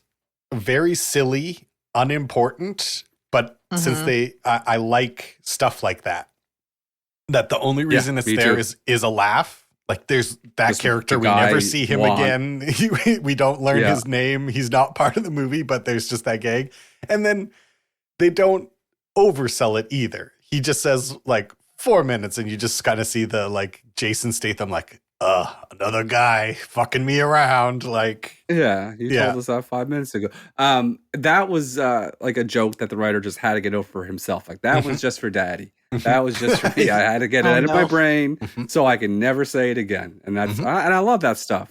very silly, unimportant, but since I like stuff like that. That the only reason it's me there too. is a laugh. Like there's that Just character, the we never guy see him Juan. again. We don't learn Yeah. his name. He's not part of the movie, but there's just that gag. And then they don't oversell it either. He just says like 4 minutes and you just kind of see the like Jason Statham like, another guy fucking me around. Like, Yeah, you Yeah. told us that 5 minutes ago. That was like a joke that the writer just had to get over for himself. Like that was just for Daddy. That was just for me. I had to get it Oh, out of my no. brain Mhm. so I can never say it again. And that's Mhm. and I love that stuff.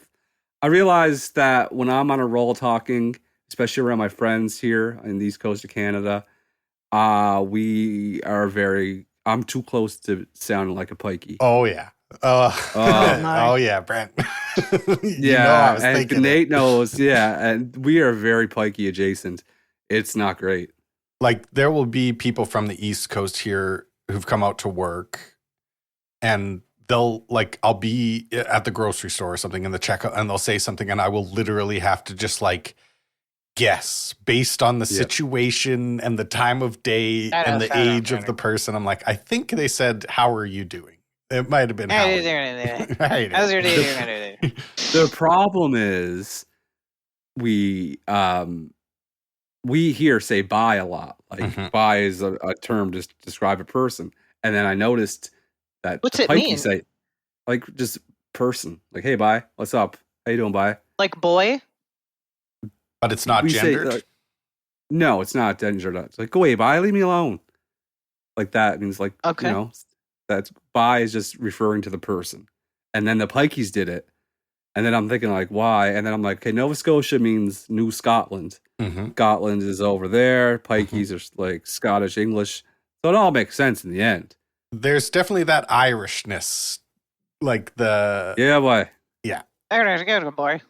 I realize that when I'm on a roll talking, especially around my friends here in the East Coast of Canada, we are I'm too close to sounding like a pikey. oh yeah. my. Oh yeah, Brent. You know Yeah, I was and thinking Nate it. knows. Yeah, and we are very pikey adjacent. It's not great. Like there will be people from the East Coast here who've come out to work and they'll like, I'll be at the grocery store or something in the checkout and they'll say something and I will literally have to just like guess based on the Yeah. situation and the time of day and the age of the person. I'm like, I think they said, how are you doing? It might have been how are you? How you How's your doing? day? The problem is we here say bye a lot. Like Mhm. bye is a term to describe a person. And then I noticed that What's the it pikey mean? say like just person. Like, hey, bye, what's up? How you doing, bye? Like boy? But it's not We say, gendered. no, it's not gendered. It's like, go away, bye, leave me alone. Like that means like, Okay. you know, that's bye is just referring to the person. And then the pikeys did it. And then I'm thinking like, why? And then I'm like, okay, Nova Scotia means New Scotland. Mhm. Scotland is over there. Pikeys are like Scottish English. So it all makes sense in the end. There's definitely that Irishness. Like the Yeah, boy. Go boy.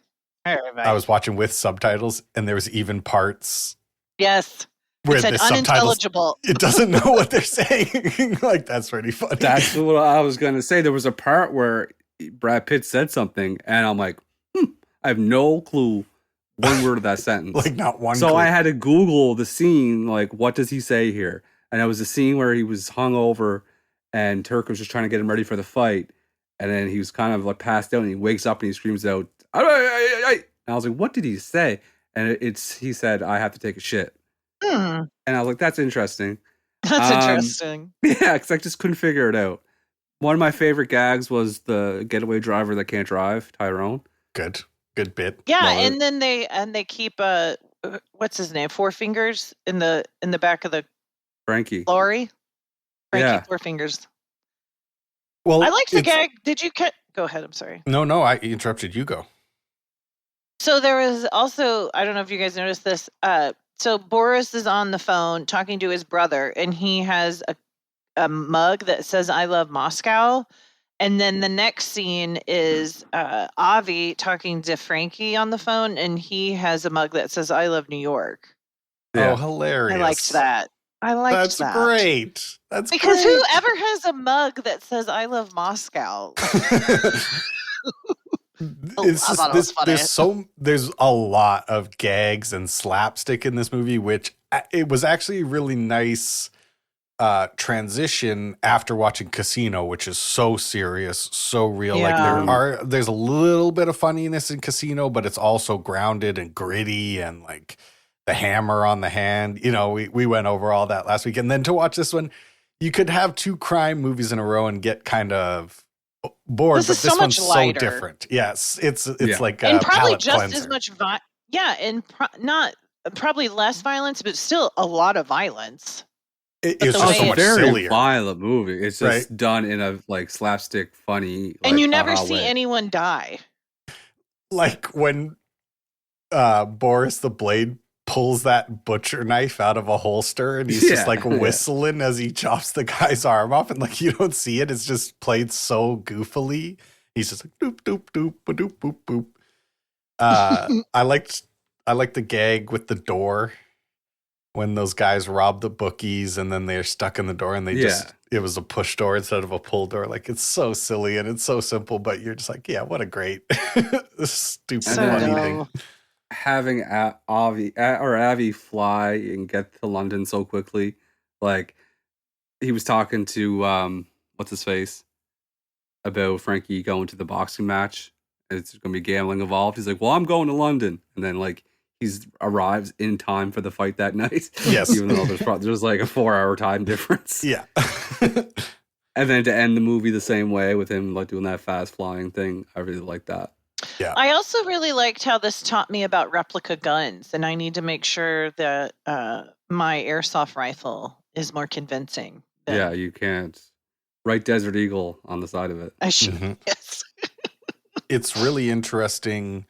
I was watching with subtitles and there was even parts Yes. where It said the subtitles unintelligible. it doesn't know what they're saying. Like that's pretty funny. That's what I was gonna say. There was a part where Brad Pitt said something, and I'm like, I have no clue one word of that sentence. like not one. So clue. I had to Google the scene, like, what does he say here? And it was a scene where he was hung over and Turk was just trying to get him ready for the fight. And then he was kind of like passed out and he wakes up and he screams out, "Ay." And I was like, what did he say? And he said, I have to take a shit. And I was like, that's interesting. That's interesting. Yeah, because I just couldn't figure it out. One of my favorite gags was the getaway driver that can't drive, Tyrone. Good bit. Yeah, Love it. and then they keep what's his name? Four Fingers in the back of the Frankie. lorry. Frankie Yeah. Four Fingers. Well, I liked the it's- gag. Did you go ahead, I'm sorry. No, I interrupted. You go. So there was also, I don't know if you guys noticed this. So Boris is on the phone talking to his brother, and he has a mug that says "I love Moscow." And then the next scene is Avi talking to Frankie on the phone, and he has a mug that says "I love New York." Yeah. Oh, hilarious! I liked that. I liked That's that. great. That's Because great. whoever has a mug that says "I love Moscow," It's I just thought it was funny. there's a lot of gags and slapstick in this movie, which it was actually a really nice transition after watching Casino, which is so serious, so real. Yeah. Like there's a little bit of funniness in Casino, but it's also grounded and gritty and like the hammer on the hand. You know, we went over all that last week, and then to watch this one, you could have two crime movies in a row and get kind of bored, This but is so this one's much so lighter. different. Yes, it's Yeah. like a And probably palate just cleanser. as much and not probably less violence, but still a lot of violence. It's the just way so it- much very sillier. violent movie. It's just Right. done in a like slapstick, funny, And like, you never haha see way. anyone die. Like when Boris the Blade pulls that butcher knife out of a holster and he's just Yeah, like yeah. whistling as he chops the guy's arm off, and like you don't see it. It's just played so goofily. He's just like doop doop doop ba doop boop boop. I liked the gag with the door when those guys rob the bookies and then they're stuck in the door and it was a push door instead of a pull door. Like it's so silly and it's so simple, but you're just like, yeah, what a great stupid So funny dumb. thing. Having Avi fly and get to London so quickly, like he was talking to what's his face, about Frankie going to the boxing match. It's going to be gambling involved. He's like, well, I'm going to London. And then like he's arrives in time for the fight that night. Yes. Even though there's like a 4-hour time difference. Yeah. And then to end the movie the same way with him like doing that fast flying thing. I really like that. Yeah. I also really liked how this taught me about replica guns, and I need to make sure that my airsoft rifle is more convincing. Yeah, you can't write Desert Eagle on the side of it. I should. Mhm. Yes. It's really interesting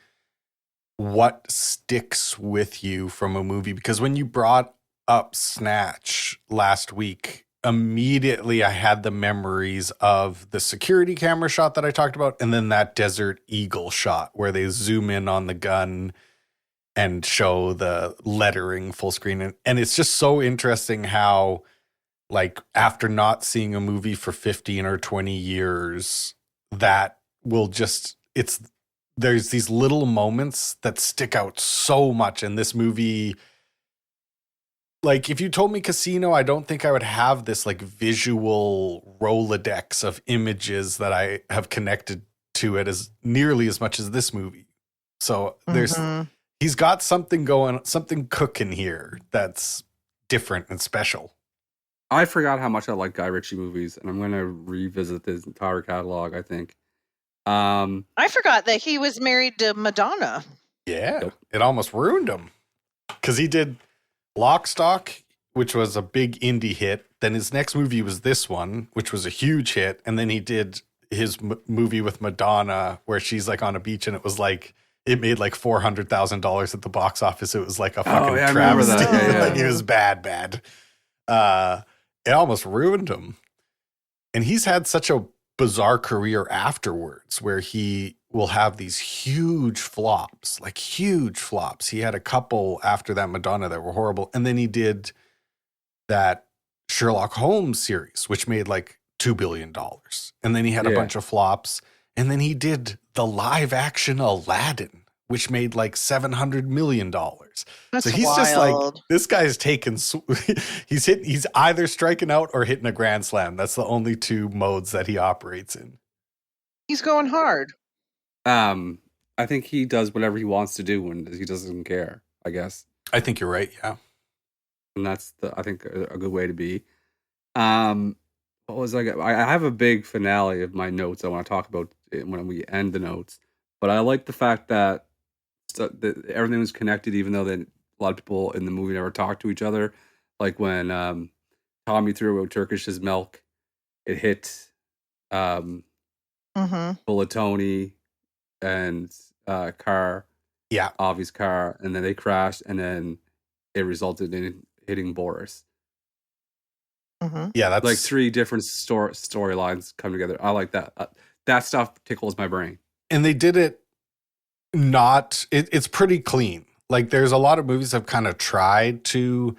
what sticks with you from a movie, because when you brought up Snatch last week, immediately I had the memories of the security camera shot that I talked about, and then that Desert Eagle shot where they zoom in on the gun and show the lettering full screen. And it's just so interesting how, like, after not seeing a movie for 15 or 20 years, that will just, there's these little moments that stick out so much in this movie. Like, if you told me Casino, I don't think I would have this like visual Rolodex of images that I have connected to it as nearly as much as this movie. So he's got something cooking here that's different and special. I forgot how much I like Guy Ritchie movies, and I'm going to revisit his entire catalog, I think. I forgot that he was married to Madonna. Yeah, Yep. It almost ruined him because he did Lock, Stock, which was a big indie hit. Then his next movie was this one, which was a huge hit. And then he did his movie with Madonna where she's like on a beach, and it was like, it made like $400,000 at the box office. It was like a fucking I remember travesty. that. Yeah. Like, it was bad. It almost ruined him. And he's had such a bizarre career afterwards where he will have these huge flops. He had a couple after that Madonna that were horrible. And then he did that Sherlock Holmes series, which made like $2 billion. And then he had a bunch of flops. And then he did the live action Aladdin, which made like $700 million. That's so he's wild. just like, this guy's taking, he's either striking out or hitting a grand slam. That's the only two modes that he operates in. He's going hard. I think he does whatever he wants to do and he doesn't care, I guess. I think you're right. Yeah. And that's I think a good way to be. What was I have a big finale of my notes I want to talk about when we end the notes, but I like the fact that everything was connected, even though a lot of people in the movie never talked to each other. Like when Tommy threw out Turkish's milk, it hit Bullet Tony and car, Avi's car, and then they crashed, and then it resulted in hitting Boris. Yeah, that's like 3 different storylines come together. I like that. That stuff tickles my brain. And they did it it's pretty clean. Like, there's a lot of movies that have kind of tried to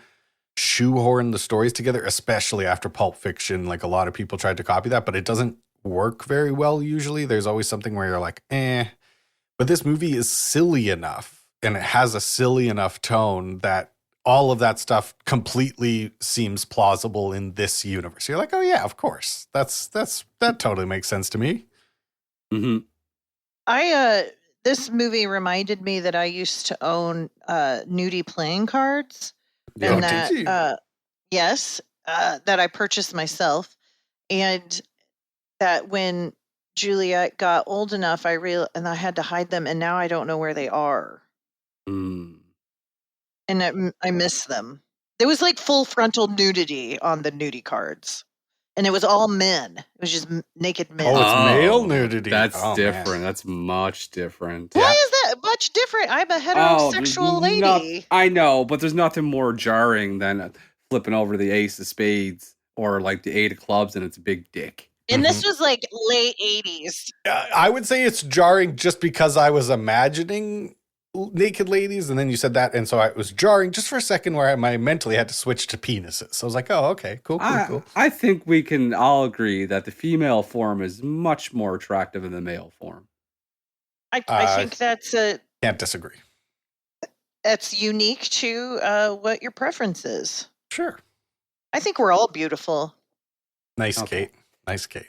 shoehorn the stories together, especially after Pulp Fiction. Like, a lot of people tried to copy that, but it doesn't work very well usually. There's always something where you're like, But this movie is silly enough, and it has a silly enough tone that all of that stuff completely seems plausible in this universe. You're like, oh yeah, of course. That totally makes sense to me. Mm-hmm. This movie reminded me that I used to own nudie playing cards, and that that I purchased myself, and that when Juliet got old enough, and I had to hide them, and now I don't know where they are. And I miss them. There was like full frontal nudity on the nudie cards, and it was all men. It was just naked men. Oh, it's male nudity. That's different. Man. That's much different. Why is that much different? I'm a heterosexual lady. I know, but there's nothing more jarring than flipping over the ace of spades or like the 8 of clubs and it's a big dick. And this was like late 80s. I would say it's jarring just because I was imagining naked ladies, and then you said that, and so it was jarring just for a second where I mentally had to switch to penises. So I was like, oh, okay, cool. I think we can all agree that the female form is much more attractive than the male form. I think can't disagree. That's unique to what your preference is. Sure. I think we're all beautiful. Nice, Okay. Kate. Nice, Kate.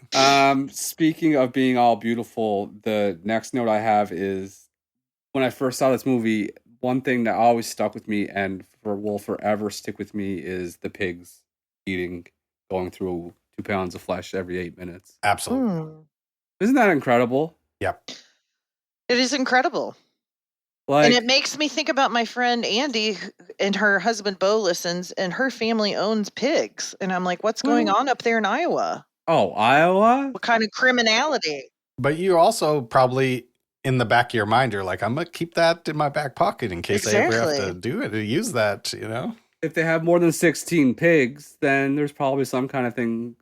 Speaking of being all beautiful, the next note I have is when I first saw this movie, one thing that always stuck with me and will forever stick with me is the pigs going through 2 pounds of flesh every 8 minutes. Absolutely. Isn't that incredible? Yep. It is incredible. Like, and it makes me think about my friend Andy and her husband Bo listens, and her family owns pigs. And I'm like, what's going on up there in Iowa? oh, Iowa? What kind of criminality? But you also probably, in the back of your mind, you're like, I'm going to keep that in my back pocket in case I ever have to do it or use that, you know? If they have more than 16 pigs, then there's probably some kind of thing.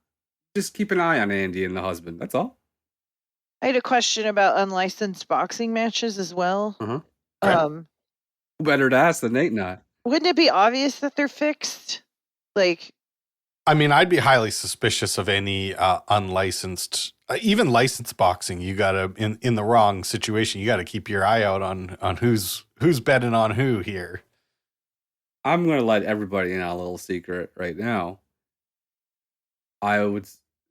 Just keep an eye on Andy and the husband. That's all. I had a question about unlicensed boxing matches as well. Uh-huh. Better to ask than Nate and I. Wouldn't it be obvious that they're fixed? Like, I mean, I'd be highly suspicious of any unlicensed, even licensed boxing. You gotta, in the wrong situation, you gotta keep your eye out on who's betting on who here. I'm gonna let everybody in on a little secret right now.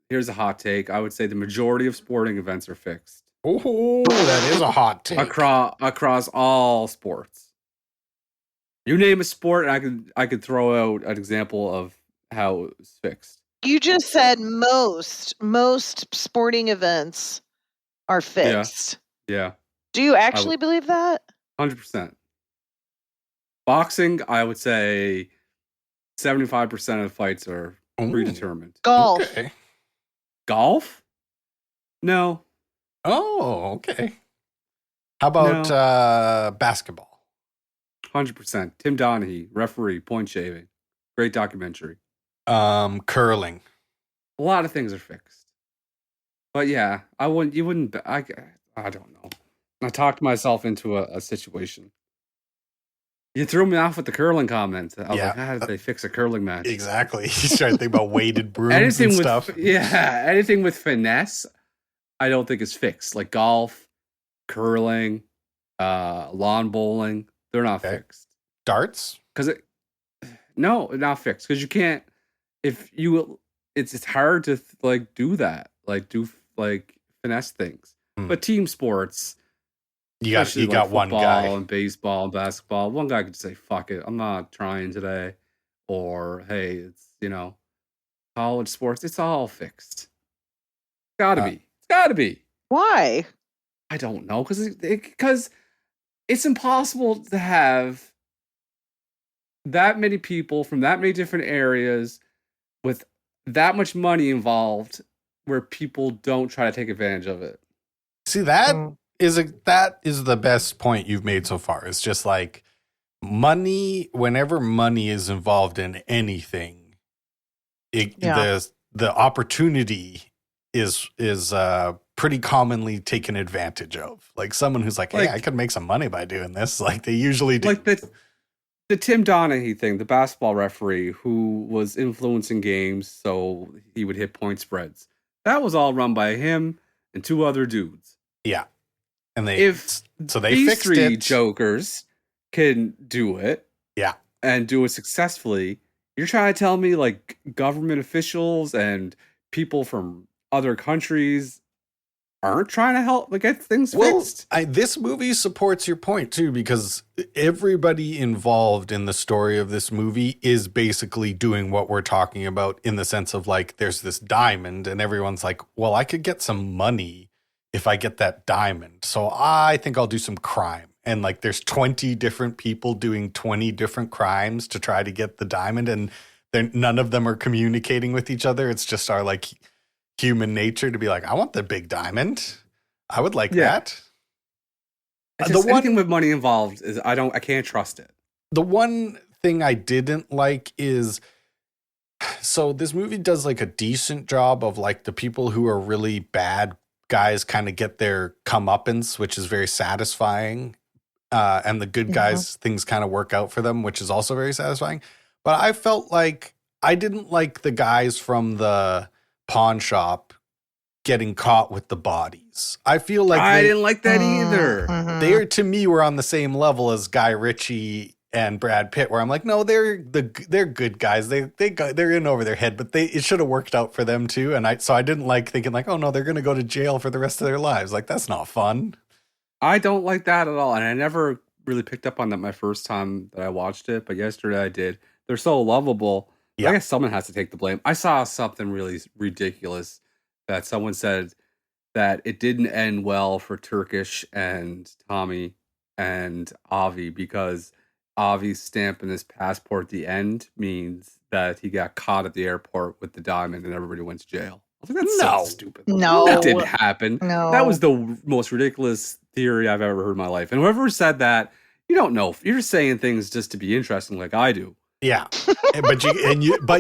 Here's a hot take. I would say the majority of sporting events are fixed. Oh, that is a hot take. Across all sports. You name a sport, and I could throw out an example of how it was fixed. You just said most sporting events are fixed. Yeah. Do you actually believe that? 100%. Boxing, I would say 75% of the fights are predetermined. Golf. Okay. Golf? No. Oh, okay. How about basketball? 100%. Tim Donaghy, referee, point shaving. Great documentary. Curling. A lot of things are fixed. But yeah, I don't know. I talked myself into a situation. You threw me off with the curling comments. I was like, how did they fix a curling match? Exactly. He's trying to think about weighted brooms and stuff. Anything with finesse, I don't think is fixed. Like golf, curling, lawn bowling, they're not fixed. Darts? No, not fixed. Because you can't. It's hard to do that. Do finesse things. But team sports. You got one guy. And baseball and basketball. One guy could say, fuck it, I'm not trying today. Or, hey, it's, college sports. It's all fixed. Gotta be. It's gotta be. Why? I don't know. Because it's impossible to have that many people from that many different areas with that much money involved where people don't try to take advantage of it. See, that is the best point you've made so far. It's just like money, whenever money is involved in anything, the opportunity is pretty commonly taken advantage of. Like someone who's like, hey, I could make some money by doing this. Like they usually do. Like the Tim Donaghy thing, the basketball referee who was influencing games so he would hit point spreads. That was all run by him and 2 other dudes. Yeah. And they these fixed 3 it. jokers can do it. Yeah. And do it successfully. You're trying to tell me government officials and people from other countries aren't trying to help get things fixed? This movie supports your point too, because everybody involved in the story of this movie is basically doing what we're talking about in the sense of there's this diamond and everyone's like, well, I could get some money if I get that diamond. So I think I'll do some crime. And there's 20 different people doing 20 different crimes to try to get the diamond. And none of them are communicating with each other. It's just our human nature to be like, I want the big diamond. I would like that. Anything with money involved is I can't trust it. The one thing I didn't like is, so this movie does a decent job of the people who are really bad guys kind of get their comeuppance, which is very satisfying. And the good guys, things kind of work out for them, which is also very satisfying. But I felt like I didn't like the guys from the pawn shop getting caught with the bodies. I feel like I didn't like that either. They to me were on the same level as Guy Ritchie and Brad Pitt, where I'm like, no, they're good guys. They're in over their head, but it should have worked out for them too. And I didn't like thinking like, oh no, they're gonna go to jail for the rest of their lives. Like that's not fun. I don't like that at all, and I never really picked up on that my first time that I watched it, but yesterday I did. They're so lovable. Yeah. I guess someone has to take the blame. I saw something really ridiculous that someone said that it didn't end well for Turkish and Tommy and Avi because Avi's stamp in his passport at the end means that he got caught at the airport with the diamond and everybody went to jail. I was like, that's so stupid. No. That didn't happen. No. That was the most ridiculous theory I've ever heard in my life. And whoever said that, you don't know. You're just saying things just to be interesting like I do. Yeah. but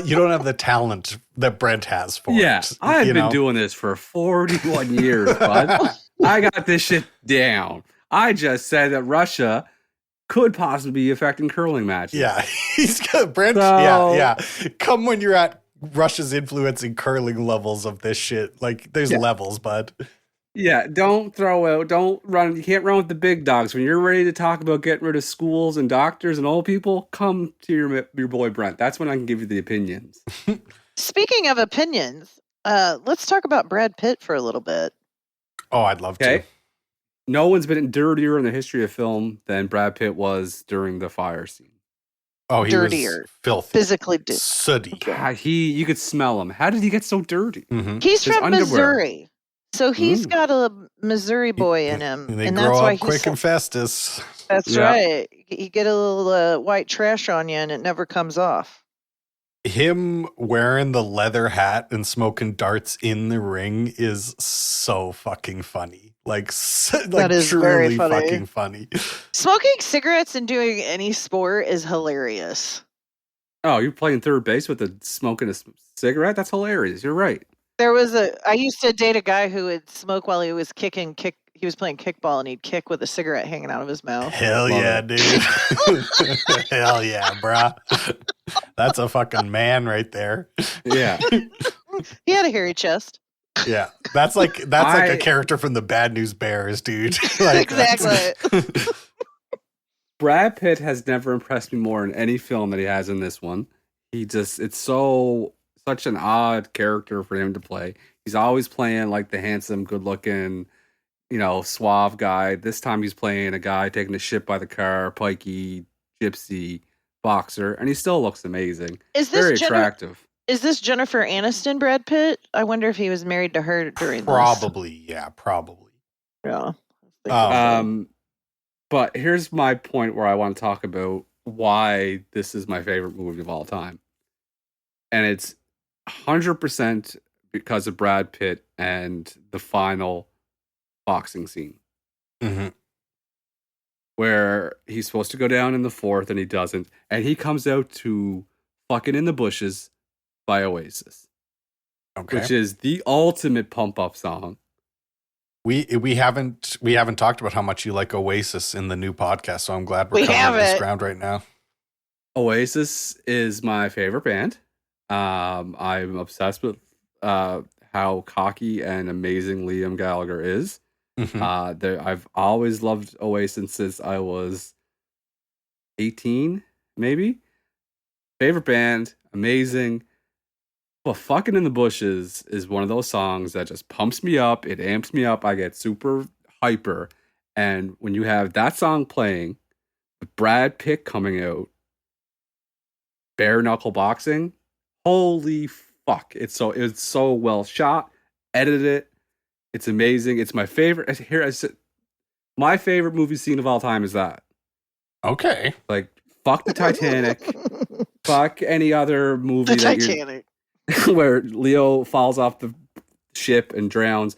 you don't have the talent that Brent has for it. I've been doing this for 41 years, bud. I got this shit down. I just said that Russia could possibly be affecting curling matches. Yeah. He's got Brent. So- Yeah. Come when you're at Russia's influencing curling levels of this shit. Like there's levels, bud. Yeah, don't run. You can't run with the big dogs. When you're ready to talk about getting rid of schools and doctors and old people, come to your boy Brent. That's when I can give you the opinions. Speaking of opinions, let's talk about Brad Pitt for a little bit. Oh, I'd love to. No one's been dirtier in the history of film than Brad Pitt was during the fire scene. Oh, he Dirtier. was filthy. Physically sooty. God, you could smell him. How did he get so dirty? Mm-hmm. He's His from underwear. Missouri. So he's got a Missouri boy in him. And they and grow that's why up quick and Festus. That's Yeah. right. You get a little white trash on you and it never comes off. Him wearing the leather hat and smoking darts in the ring is so fucking funny. Like is very truly funny. fucking funny. Smoking cigarettes and doing any sport is hilarious. Oh, you're playing third base with smoking a cigarette? That's hilarious. You're right. I used to date a guy who would smoke while he was he was playing kickball and he'd kick with a cigarette hanging out of his mouth. Hell Love yeah, it. dude. Hell yeah, bruh. That's a fucking man right there. Yeah. He had a hairy chest. Yeah. That's like a character from the Bad News Bears, dude. Like, Exactly. Brad Pitt has never impressed me more in any film that he has in this one. It's such an odd character for him to play. He's always playing like the handsome, good-looking, suave guy. This time he's playing a guy taking a shit by the car, pikey, gypsy, boxer, and he still looks amazing. Very Attractive. Is this Jennifer Aniston Brad Pitt? I wonder if he was married to her during probably, yeah, probably. this. Yeah. But here's my point where I want to talk about why this is my favorite movie of all time. And it's 100% because of Brad Pitt and the final boxing scene. Mm-hmm. Where he's supposed to go down in the fourth and he doesn't. And he comes out to Fucking in the Bushes by Oasis. Okay. Which is the ultimate pump up song. We haven't talked about how much you like Oasis in the new podcast, so I'm glad We we're covering this haven't. ground right now. Oasis is my favorite band. I'm obsessed with how cocky and amazing Liam Gallagher is. Mhm. I've always loved Oasis since I was 18, maybe. Favorite band, amazing. But Fucking in the Bushes is one of those songs that just pumps me up. It amps me up. I get super hyper. And when you have that song playing, with Brad Pitt coming out, bare knuckle boxing, holy fuck. It's so well shot, edited. It's amazing. It's my favorite. My favorite movie scene of all time is that. Okay. Like, fuck the Titanic. Fuck any other movie The Titanic. where Leo falls off the ship and drowns.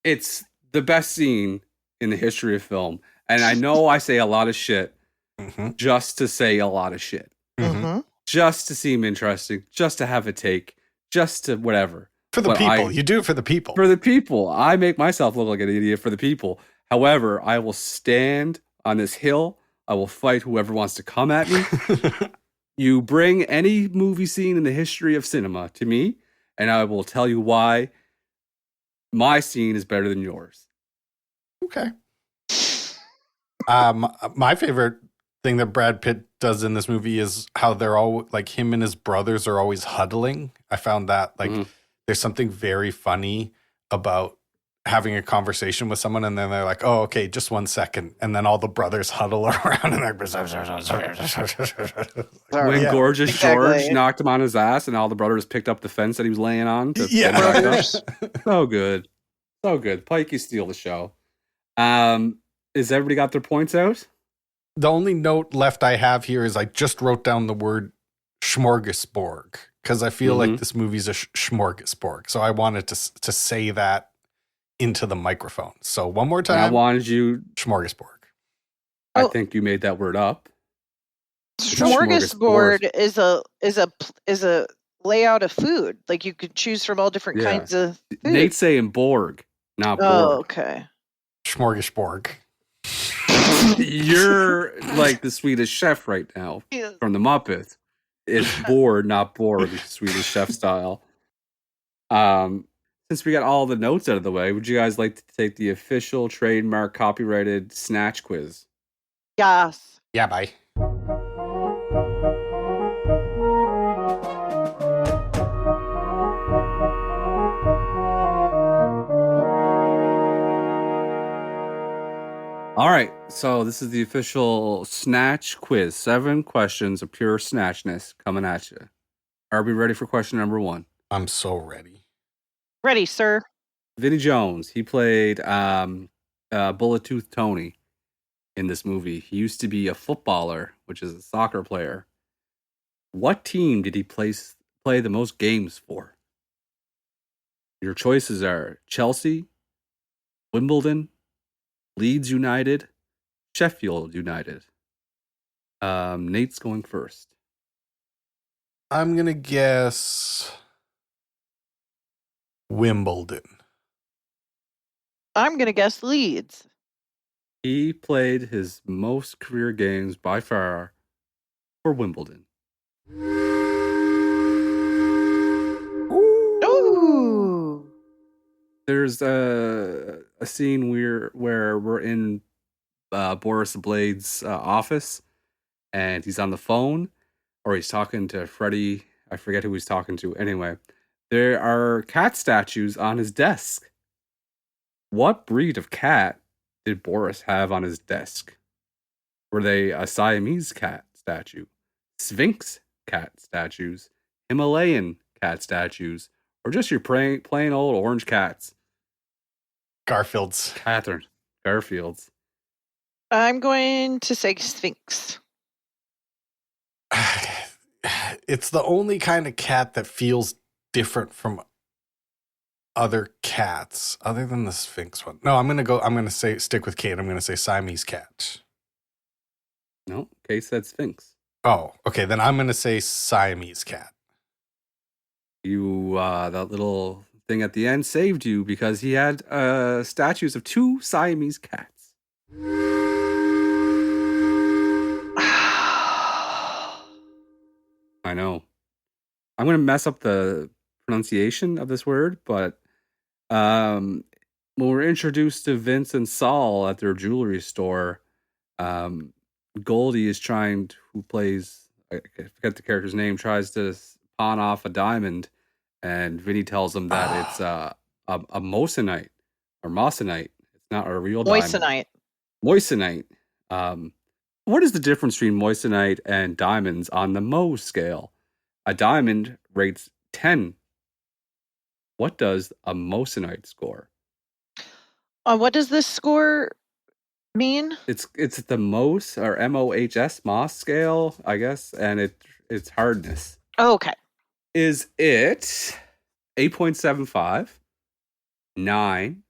It's the best scene in the history of film. And I know I say a lot of shit Mm-hmm. just to say a lot of shit. Mm-hmm. Mm-hmm. Just to seem interesting. Just to have a take. Just to whatever. For the But people. You do it for the people. For the people. I make myself look like an idiot for the people. However, I will stand on this hill. I will fight whoever wants to come at me. You bring any movie scene in the history of cinema to me, and I will tell you why my scene is better than yours. Okay. My favorite thing that Brad Pitt does in this movie is how they're all like him and his brothers are always huddling. I found that like there's something very funny about having a conversation with someone and then they're like, oh, okay, just 1 second. And then all the brothers huddle around and they're when yeah, Gorgeous exactly. George knocked him on his ass and all the brothers picked up the fence that he was laying on to Yeah. get him back up. Brothers. So good. So good. Pike, you steal the show. Is everybody got their points out? The only note left I have here is I just wrote down the word smorgasbord because I feel like this movie's a smorgasbord. So I wanted to say that into the microphone. So one more time. I wanted you. Smorgasbord. I Oh. think you made that word up. Smorgasbord is a layout of food. Like you could choose from all different Yeah. kinds of food. Nate's saying Borg, not Oh, Borg. okay. Smorgasbord. You're like the Swedish chef right now Yeah. from the Muppets. It's Borg, not Borg, Swedish chef style. Since we got all the notes out of the way, would you guys like to take the official trademark copyrighted Snatch quiz? Yes. Yeah, bye. All right, so this is the official Snatch quiz. 7 questions of pure snatchness coming at you. Are we ready for question number 1? I'm so ready. Ready, sir. Vinnie Jones, he played Bullet Tooth Tony in this movie. He used to be a footballer, which is a soccer player. What team did he play the most games for? Your choices are Chelsea, Wimbledon, Leeds United, Sheffield United. Nate's going first. I'm going to guess Wimbledon. I'm gonna guess Leeds. He played his most career games by far for Wimbledon. Ooh. There's a scene where we're in Boris Blade's office, and he's on the phone, or he's talking to Freddie. I forget who he's talking to. Anyway, there are cat statues on his desk. What breed of cat did Boris have on his desk? Were they a Siamese cat statue, Sphinx cat statues, Himalayan cat statues, or just your plain old orange cats? Garfield's. Catherine Garfield's. I'm going to say Sphinx. It's the only kind of cat that feels different from other cats other than the Sphinx one. No, I'm going to say stick with Kate. I'm going to say Siamese cat. No, Kate said Sphinx. Oh, okay. Then I'm going to say Siamese cat. You, that little thing at the end saved you because he had statues of 2 Siamese cats. I know. I'm going to mess up the pronunciation of this word, but when we're introduced to Vince and Saul at their jewelry store, Goldie is who plays, I forget the character's name, tries to pawn off a diamond, and Vinnie tells him that it's a moissanite or moissanite. It's not a real diamond. Moissanite. What is the difference between moissanite and diamonds on the Mohs scale? A diamond rates 10. What does a moissanite score? What does this score mean? It's the Mohs or Mohs scale, I guess, and it's hardness. Oh, okay. Is it 8.75, 9,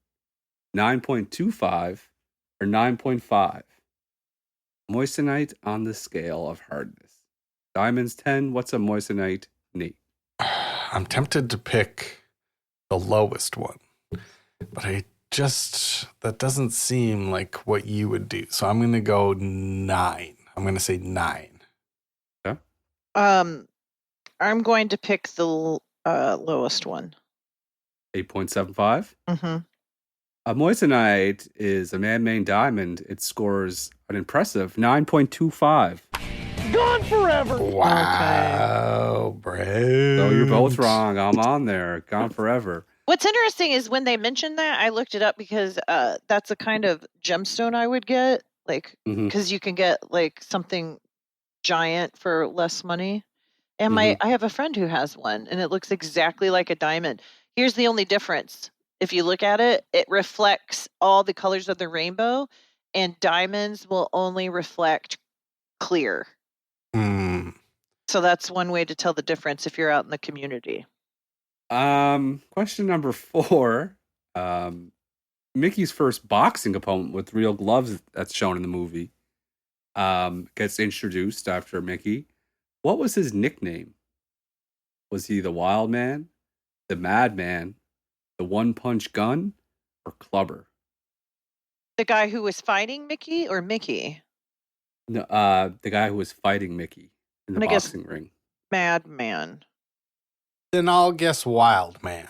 9.25, or 9.5? Moissanite on the scale of hardness. Diamonds 10. What's a moissanite, Nate? I'm tempted to pick the lowest one, but that doesn't seem like what you would do. So I'm going to go 9. I'm going to say 9. Okay. I'm going to pick the lowest one. 8.75. Mm-hmm. A moissanite is a man-made diamond. It scores an impressive 9.25. Gone forever. Wow, Brent. So you're both wrong. I'm on there. Gone forever. What's interesting is when they mentioned that, I looked it up because that's a kind of gemstone I would get, like, Mhm. because you can get like something giant for less money. And Mhm. I have a friend who has one, and it looks exactly like a diamond. Here's the only difference: if you look at it, it reflects all the colors of the rainbow, and diamonds will only reflect clear. Hmm. So that's one way to tell the difference if you're out in the community. Question number 4. Mickey's first boxing opponent with real gloves that's shown in the movie gets introduced after Mickey. What was his nickname? Was he the Wild Man, the Madman, the One Punch Gun, or Clubber? The guy who was fighting Mickey or Mickey? No, the guy who was fighting Mickey in the And I guess boxing ring. Madman. Then I'll guess Wild Man.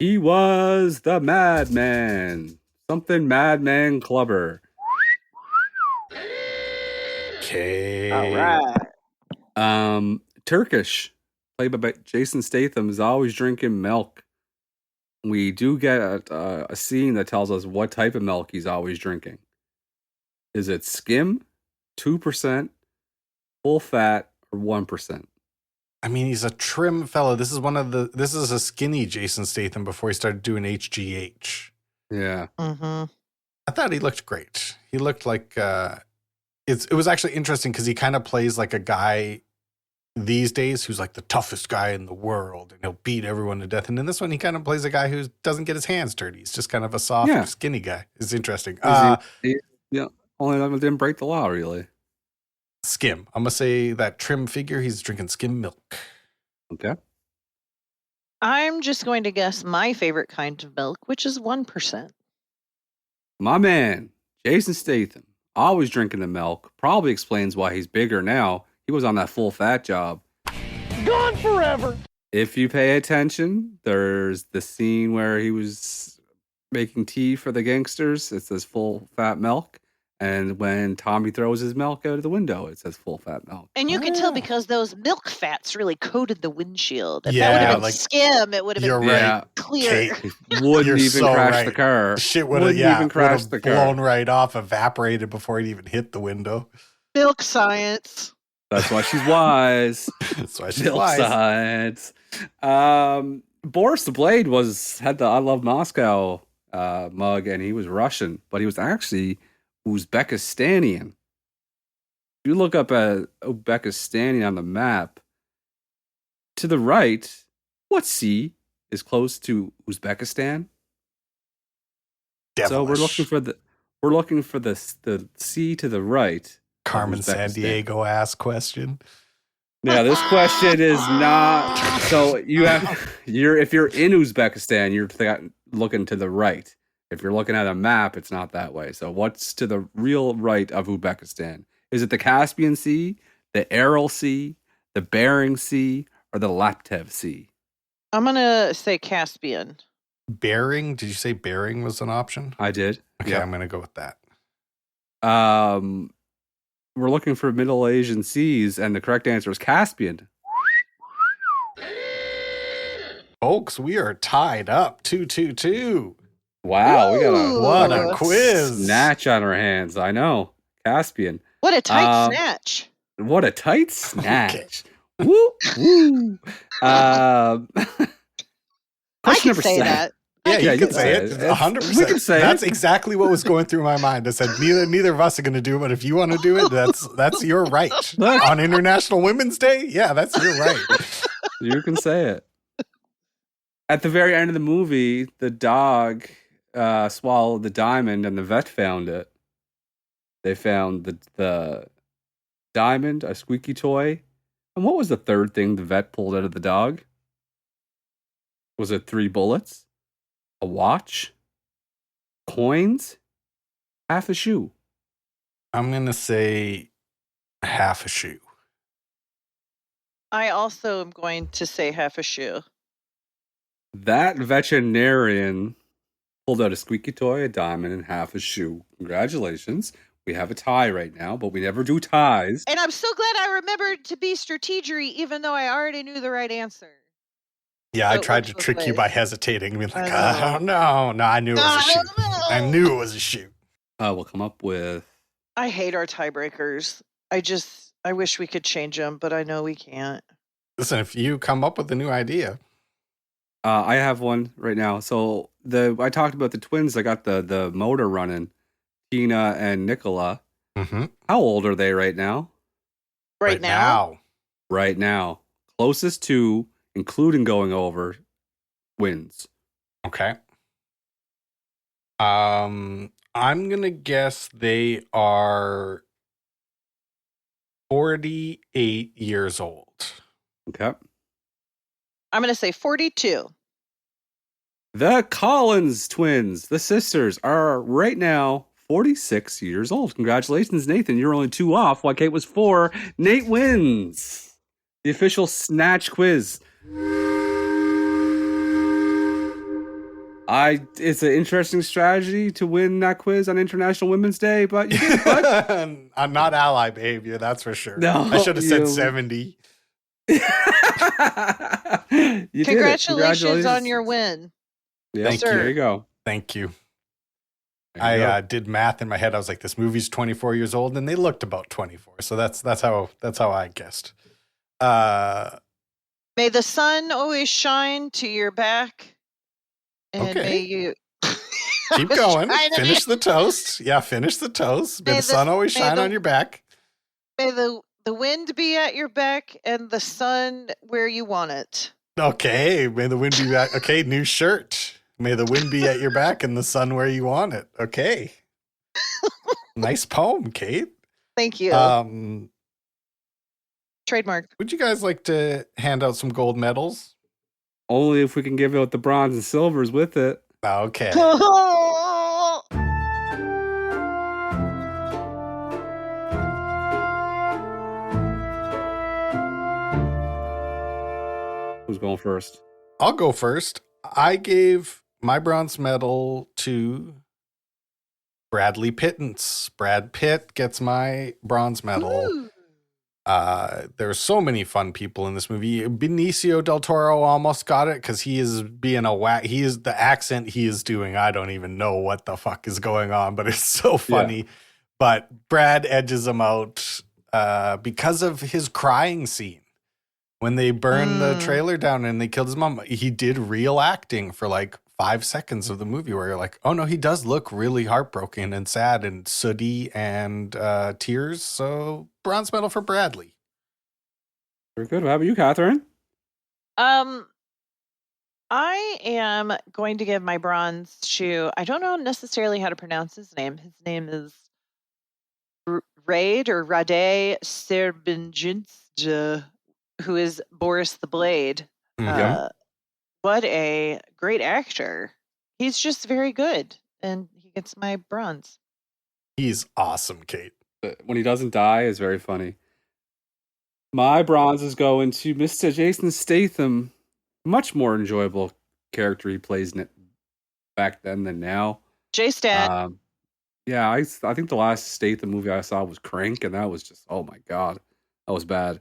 He was the Madman. Something Madman Clubber. Okay. All right. Turkish, played by Jason Statham, is always drinking milk. We do get a scene that tells us what type of milk he's always drinking. Is it skim, 2%, full fat, or 1%? I mean, he's a trim fellow. This is a skinny Jason Statham before he started doing HGH. Yeah. Mm-hmm. I thought he looked great. He looked like it was actually interesting because he kind of plays like a guy these days who's like the toughest guy in the world and he'll beat everyone to death. And in this one, he kind of plays a guy who doesn't get his hands dirty. He's just kind of a soft, skinny guy. It's interesting. Only one didn't break the law, really. Skim. I'm gonna say that trim figure. He's drinking skim milk. Okay. I'm just going to guess my favorite kind of milk, which is 1%. My man, Jason Statham, always drinking the milk. Probably explains why he's bigger now. He was on that full fat job. Gone forever. If you pay attention, there's the scene where he was making tea for the gangsters. It says full fat milk. And when Tommy throws his milk out of the window, it says full fat milk. And you can tell because those milk fats really coated the windshield. If that Yeah, would have been like- skim, it would have You're been right. clear. Kate. Wouldn't You're even so crash right. the car. Shit would Wouldn't have even crash the car. blown right off, evaporated before it even hit the window. Milk science. That's why she's wise. That's why she's Milk wise. science. Boris the Blade had the I Love Moscow mug, and he was Russian, but he was actually Uzbekistanian. If you look up at Uzbekistani on the map, to the right, what sea is close to Uzbekistan? Devilish. So we're looking for the sea to the right. Carmen Uzbekistan. Sandiego ass question. Now, this question is not. So if you're in Uzbekistan, you're looking to the right. If you're looking at a map, it's not that way. So what's to the real right of Uzbekistan? Is it the Caspian Sea, the Aral Sea, the Bering Sea, or the Laptev Sea? I'm going to say Caspian. Bering? Did you say Bering was an option? I did. Okay, Yeah. I'm going to go with that. We're looking for Middle Asian seas, and the correct answer is Caspian. Folks, we are tied up 2-2-2. Wow, we got What a quiz. Snatch on our hands. I know. Caspian. What a tight snatch. What a tight snatch. Woo, woo. I Question can number say 7. that. Yeah, you can say it. 100%. We can say that's it. exactly what was going through my mind. I said neither of us are going to do it, but if you want to do it, that's your right. On International Women's Day, yeah, that's your right. You can say it. At the very end of the movie, the dog swallowed the diamond, and the vet found it. They found the diamond, a squeaky toy, and what was the third thing the vet pulled out of the dog? Was it 3 bullets? A watch? Coins? Half a shoe? I'm going to say half a shoe. I also am going to say half a shoe. That veterinarian pulled out a squeaky toy, a diamond, and half a shoe. Congratulations. We have a tie right now, but we never do ties. And I'm so glad I remembered to be strategery, even though I already knew the right answer. Yeah, So I it tried works to both trick you ways. by hesitating and being like, I oh, no. No, I knew it was a shoe. I knew it was a shoe. We'll come up with... I hate our tiebreakers. I wish we could change them, but I know we can't. Listen, if you come up with a new idea. I have one right now. So I talked about the twins. I got the motor running. Teena and Nicola. Mm-hmm. How old are they right now? Right now? Right now. Closest to, including going over, wins. Okay. I'm going to guess they are 48 years old. Okay. I'm going to say 42. The Collins twins, the sisters, are right now 46 years old. Congratulations, Nathan. You're only 2 off, while Kate was 4. Nate wins the official Snatch quiz. It's an interesting strategy to win that quiz on International Women's Day, but you did, bud. I'm not ally behavior, that's for sure. No, I should have said 70. Congratulations on your win. Yeah, Thank you. There you go. Thank you. There you I go. did math in my head. I was like, this movie's 24 years old, and they looked about 24. So that's how I guessed. May the sun always shine to your back. And Okay. may you Keep going. Finish the toast. Yeah, finish the toast. May the sun always shine on your back. May the wind be at your back and the sun where you want it. Okay. May the wind be back. Okay, new shirt. May the wind be at your back and the sun where you want it. Okay. Nice poem, Kate. Thank you. Trademark. Would you guys like to hand out some gold medals? Only if we can give out the bronze and silvers with it. Okay. Who's going first? I'll go first. I gave my bronze medal to Bradley Pittance. Brad Pitt gets my bronze medal. Ooh. There's so many fun people in this movie. Benicio del Toro almost got it because he is being he is the accent he is doing. I don't even know what the fuck is going on, but it's so funny. Yeah. But Brad edges him out because of his crying scene. When they burned the trailer down and they killed his mom, he did real acting for like 5 seconds of the movie where you're like, oh no, he does look really heartbroken and sad and sooty and tears. So bronze medal for Bradley. Very good. How about you, Catherine? I am going to give my bronze to, I don't know necessarily how to pronounce his name. His name is Rade or Rade Šerbedžija, who is Boris the Blade. Mhm. What a great actor. He's just very good. And he gets my bronze. He's awesome, Kate. When he doesn't die is very funny. My bronze is going to Mr. Jason Statham. Much more enjoyable character he plays back then than now. J-Stat. Yeah, I think the last Statham movie I saw was Crank, and that was just, oh my God, that was bad.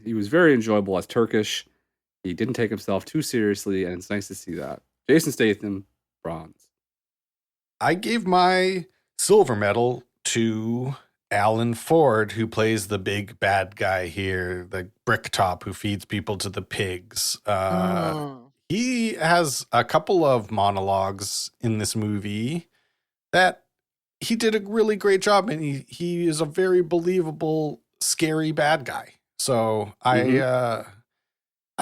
He was very enjoyable as Turkish. He didn't take himself too seriously, and it's nice to see that. Jason Statham, bronze. I gave my silver medal to Alan Ford, who plays the big bad guy here, the bricktop who feeds people to the pigs. He has a couple of monologues in this movie that he did a really great job, and he is a very believable, scary bad guy. So I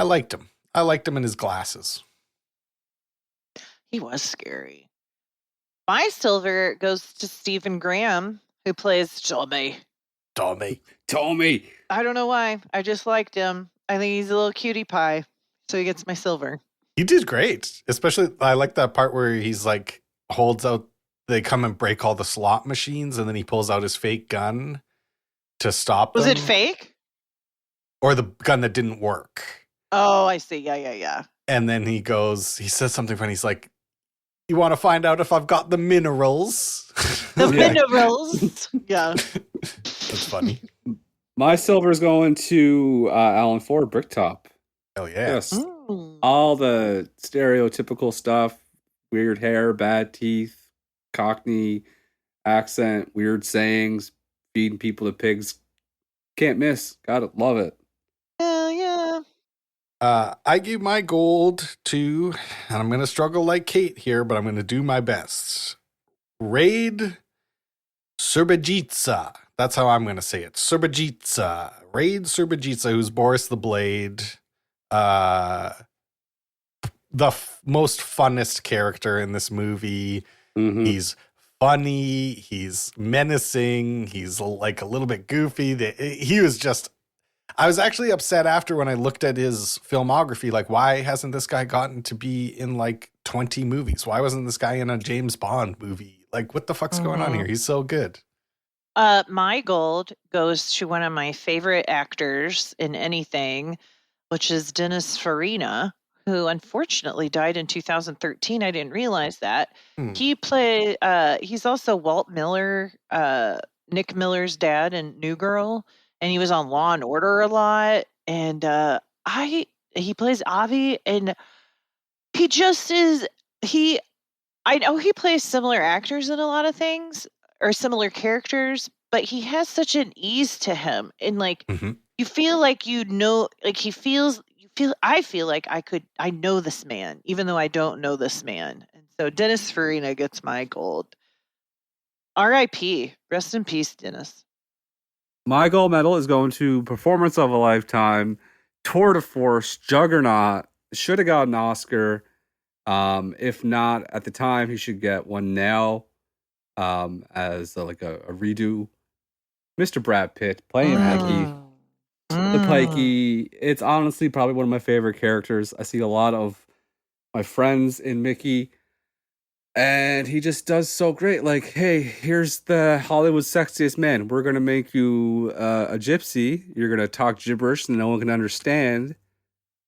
liked him. I liked him in his glasses. He was scary. My silver goes to Stephen Graham, who plays Tommy. Tommy. I don't know why. I just liked him. I think he's a little cutie pie. So he gets my silver. He did great. Especially, I like that part where he's like, holds out, they come and break all the slot machines, and then he pulls out his fake gun to stop them. Was it fake? Or the gun that didn't work. Oh, I see. Yeah. And then he says something funny. He's like, You want to find out if I've got the minerals? The Yeah. minerals. Yeah. That's funny. My silver is going to Alan Ford, Bricktop. Hell yeah. Yes. Mm. All the stereotypical stuff, weird hair, bad teeth, Cockney accent, weird sayings, feeding people to pigs. Can't miss. Gotta love it. Hell yeah. I gave my gold to, and I'm going to struggle like Kate here, but I'm going to do my best. Raid Šerbedžija. That's how I'm going to say it. Šerbedžija. Raid Šerbedžija, who's Boris the Blade. Most funnest character in this movie. Mhm. He's funny. He's menacing. He's like a little bit goofy. He was just. I was actually upset after when I looked at his filmography. Like, why hasn't this guy gotten to be in like 20 movies? Why wasn't this guy in a James Bond movie? Like, what the fuck's going on here? He's so good. My gold goes to one of my favorite actors in anything, which is Dennis Farina, who unfortunately died in 2013. I didn't realize that. He's also Walt Miller, Nick Miller's dad in New Girl, and he was on Law and Order a lot. And he plays Avi, and he just is I know he plays similar actors in a lot of things or similar characters, but he has such an ease to him, and like Mhm. you feel like I feel like I know this man even though I don't know this man. And so Dennis Farina gets my gold. R.I.P. Rest in peace, Dennis. My gold medal is going to Performance of a Lifetime, Tour de Force, Juggernaut. Should have got an Oscar. If not, at the time, he should get one now. As like a redo. Mr. Brad Pitt playing Mikey. The Pikey. It's honestly probably one of my favorite characters. I see a lot of my friends in Mickey. And he just does so great. Like, hey, here's the Hollywood sexiest man. We're going to make you a gypsy. You're going to talk gibberish that no one can understand.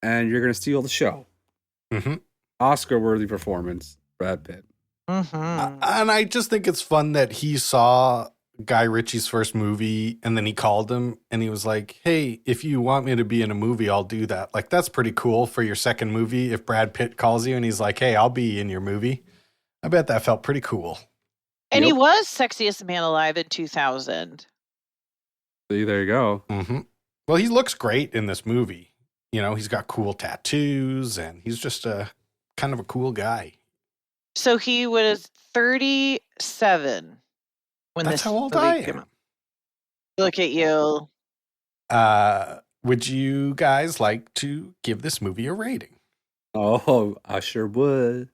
And you're going to steal the show. Mhm. Oscar-worthy performance, Brad Pitt. Mhm. And I just think it's fun that he saw Guy Ritchie's first movie and then he called him and he was like, hey, if you want me to be in a movie, I'll do that. Like, that's pretty cool for your second movie. If Brad Pitt calls you and he's like, hey, I'll be in your movie. I bet that felt pretty cool. And he Yep. was sexiest man alive in 2000. See, there you go. Mm-hmm. Well, he looks great in this movie. You know, he's got cool tattoos and he's just a kind of a cool guy. So he was 37 when That's this how old movie I came am. out. Look at you. Would you guys like to give this movie a rating? Oh, I sure would.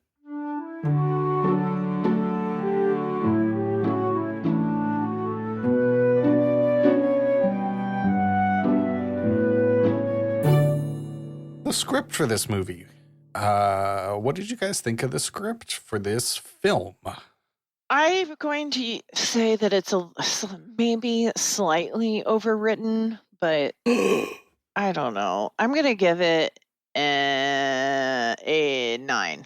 The script for this movie. What did you guys think of the script for this film? I'm going to say that it's maybe slightly overwritten, but I don't know. I'm going to give it a 9.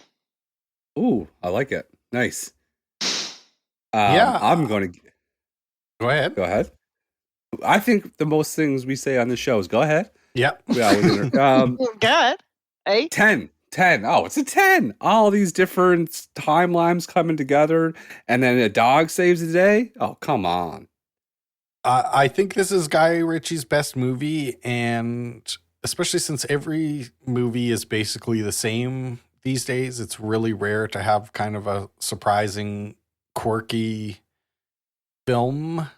Ooh, I like it. Nice. Yeah. I'm going to Go ahead. go ahead. I think the most things we say on the show is go ahead. Yep. Yeah, Good. 8? 10. Oh, it's a 10. All these different timelines coming together, and then a dog saves the day. Oh, come on. I think this is Guy Ritchie's best movie, and especially since every movie is basically the same these days, it's really rare to have kind of a surprising, quirky film.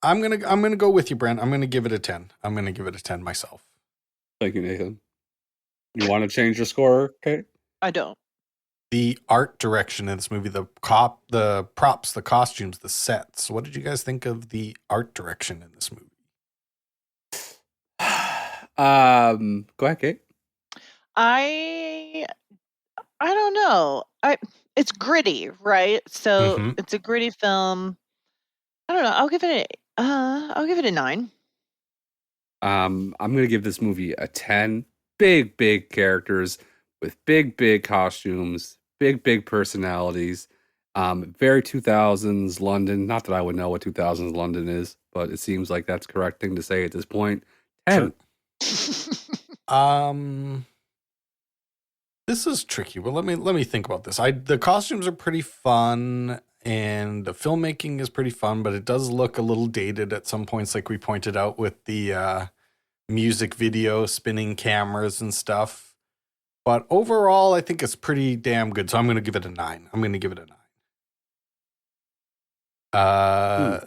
I'm gonna go with you, Brent. I'm gonna give it a 10. I'm gonna give it a 10 myself. Thank you, Nathan. You want to change your score, Kate? I don't. The art direction in this movie, the props, the costumes, the sets. What did you guys think of the art direction in this movie? Go ahead, Kate. I don't know. It's gritty, right? So Mhm. it's a gritty film. I don't know. I'll give it a 9. I'm gonna give this movie a 10. Big characters with big costumes, big personalities. Very 2000s London. Not that I would know what 2000s London is, but it seems like that's correct thing to say at this point. 10. Sure. This is tricky. Well, let me think about this. The costumes are pretty fun, and the filmmaking is pretty fun, but it does look a little dated at some points, like we pointed out with the music video, spinning cameras and stuff. But overall, I think it's pretty damn good. So I'm going to give it a 9.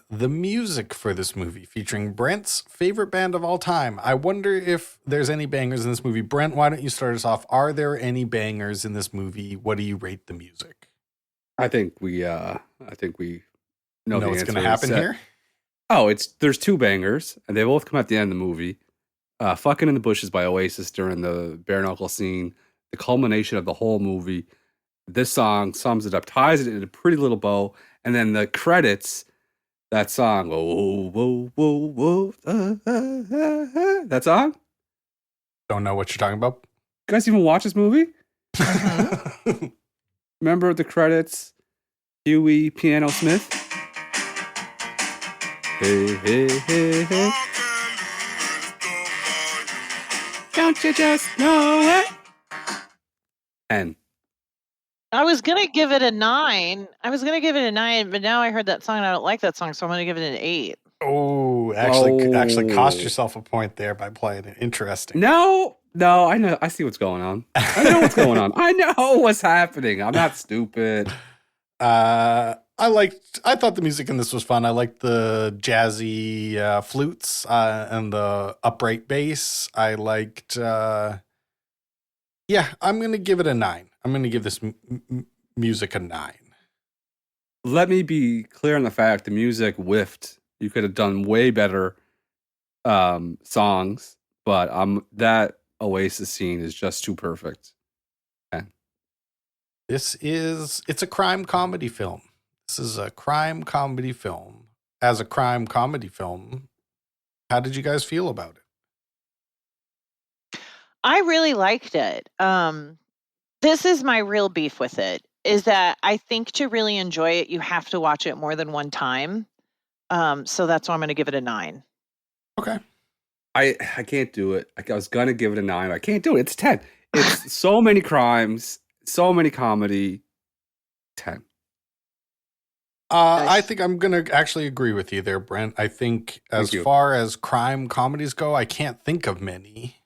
The music for this movie, featuring Brent's favorite band of all time. I wonder if there's any bangers in this movie. Brent, why don't you start us off? Are there any bangers in this movie? What do you rate the music? I think we know what's going to happen here. Oh, there's 2 bangers, and they both come at the end of the movie. "Fucking in the Bushes" by Oasis during the bare knuckle scene, the culmination of the whole movie. This song sums it up, ties it in a pretty little bow, and then the credits, that song, whoa, whoa, whoa, whoa, that song? Don't know what you're talking about. You guys even watch this movie? Remember the credits? Huey Piano Smith? Hey, hey, hey, hey. Don't you just know it? And I was going to give it a 9. But now I heard that song and I don't like that song, so I'm going to give it an 8. Oh, actually cost yourself a point there by playing it. Interesting. No, I know. I see what's going on. I know what's going on. I know what's happening. I'm not stupid. I thought the music in this was fun. I liked the jazzy flutes and the upright bass. I liked, I'm going to give it a 9. I'm going to give this music a 9. Let me be clear on the fact the music whiffed. You could have done way better songs, but that Oasis scene is just too perfect. Okay. It's a crime comedy film. This is a crime comedy film. As a crime comedy film, how did you guys feel about it? I really liked it. This is my real beef with it, is that I think to really enjoy it, you have to watch it more than one time. So that's why I'm going to give it a 9. Okay. I can't do it. I was going to give it a 9. I can't do it. It's 10. It's so many crimes, so many comedy. 10. Nice. I think I'm going to actually agree with you there, Brent. I think as far as crime comedies go, I can't think of many.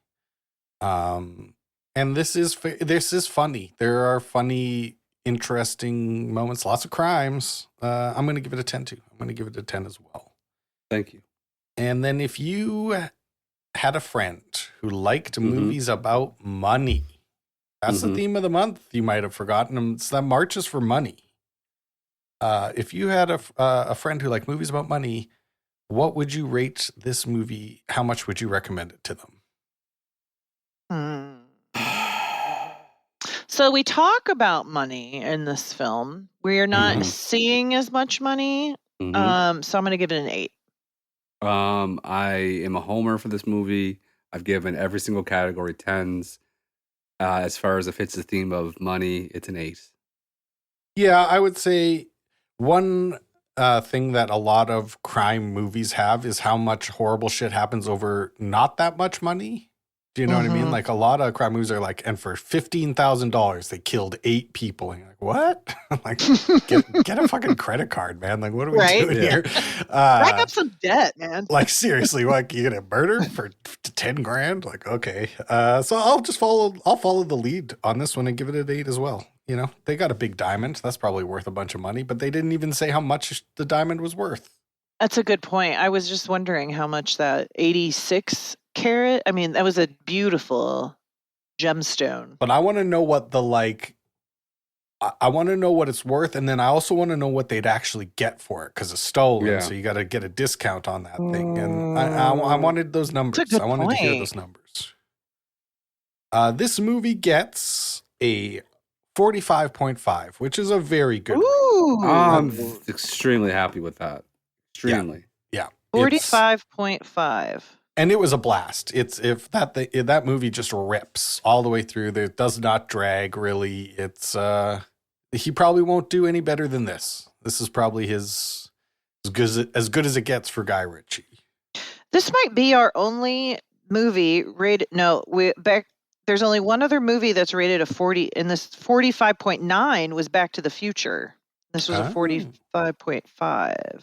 And this is funny. There are funny, interesting moments, lots of crimes. I'm going to give it a 10 too. I'm going to give it a 10 as well. Thank you. And then if you had a friend who liked movies about money, that's the theme of the month. You might have forgotten. It's that March is for money. If you had a friend who liked movies about money, what would you rate this movie? How much would you recommend it to them? So we talk about money in this film. We're not seeing as much money. So I'm going to give it an 8. I am a homer for this movie. I've given every single category 10s. As far as it fits the theme of money, it's an 8. Yeah, I would say one thing that a lot of crime movies have is how much horrible shit happens over not that much money. Do you know what I mean? Like a lot of crime movies are like, and for $15,000, they killed 8 people. And you're like, what? Like, get a fucking credit card, man. Like, what are we doing here? Rack up some debt, man. Like, seriously, like you get a murder for 10 grand? Like, okay. So I'll follow the lead on this one and give it an 8 as well. You know, they got a big diamond. That's probably worth a bunch of money, but they didn't even say how much the diamond was worth. That's a good point. I was just wondering how much that 86 carat. I mean, that was a beautiful gemstone. But I want to know what I want to know what it's worth, and then I also want to know what they'd actually get for it because it's stolen. So you got to get a discount on that thing, and I wanted those numbers. I wanted to hear those numbers. This movie gets a 45.5, which is a very good Ooh. I'm extremely happy with that. Extremely. Yeah. 45.5. And it was a blast. That movie just rips all the way through. It does not drag really. It's he probably won't do any better than this. This is probably his as good as it gets for Guy Ritchie. This might be our only movie rated. No, there's only one other movie that's rated a 40, and this 45.9 was Back to the Future. This was a 45.5.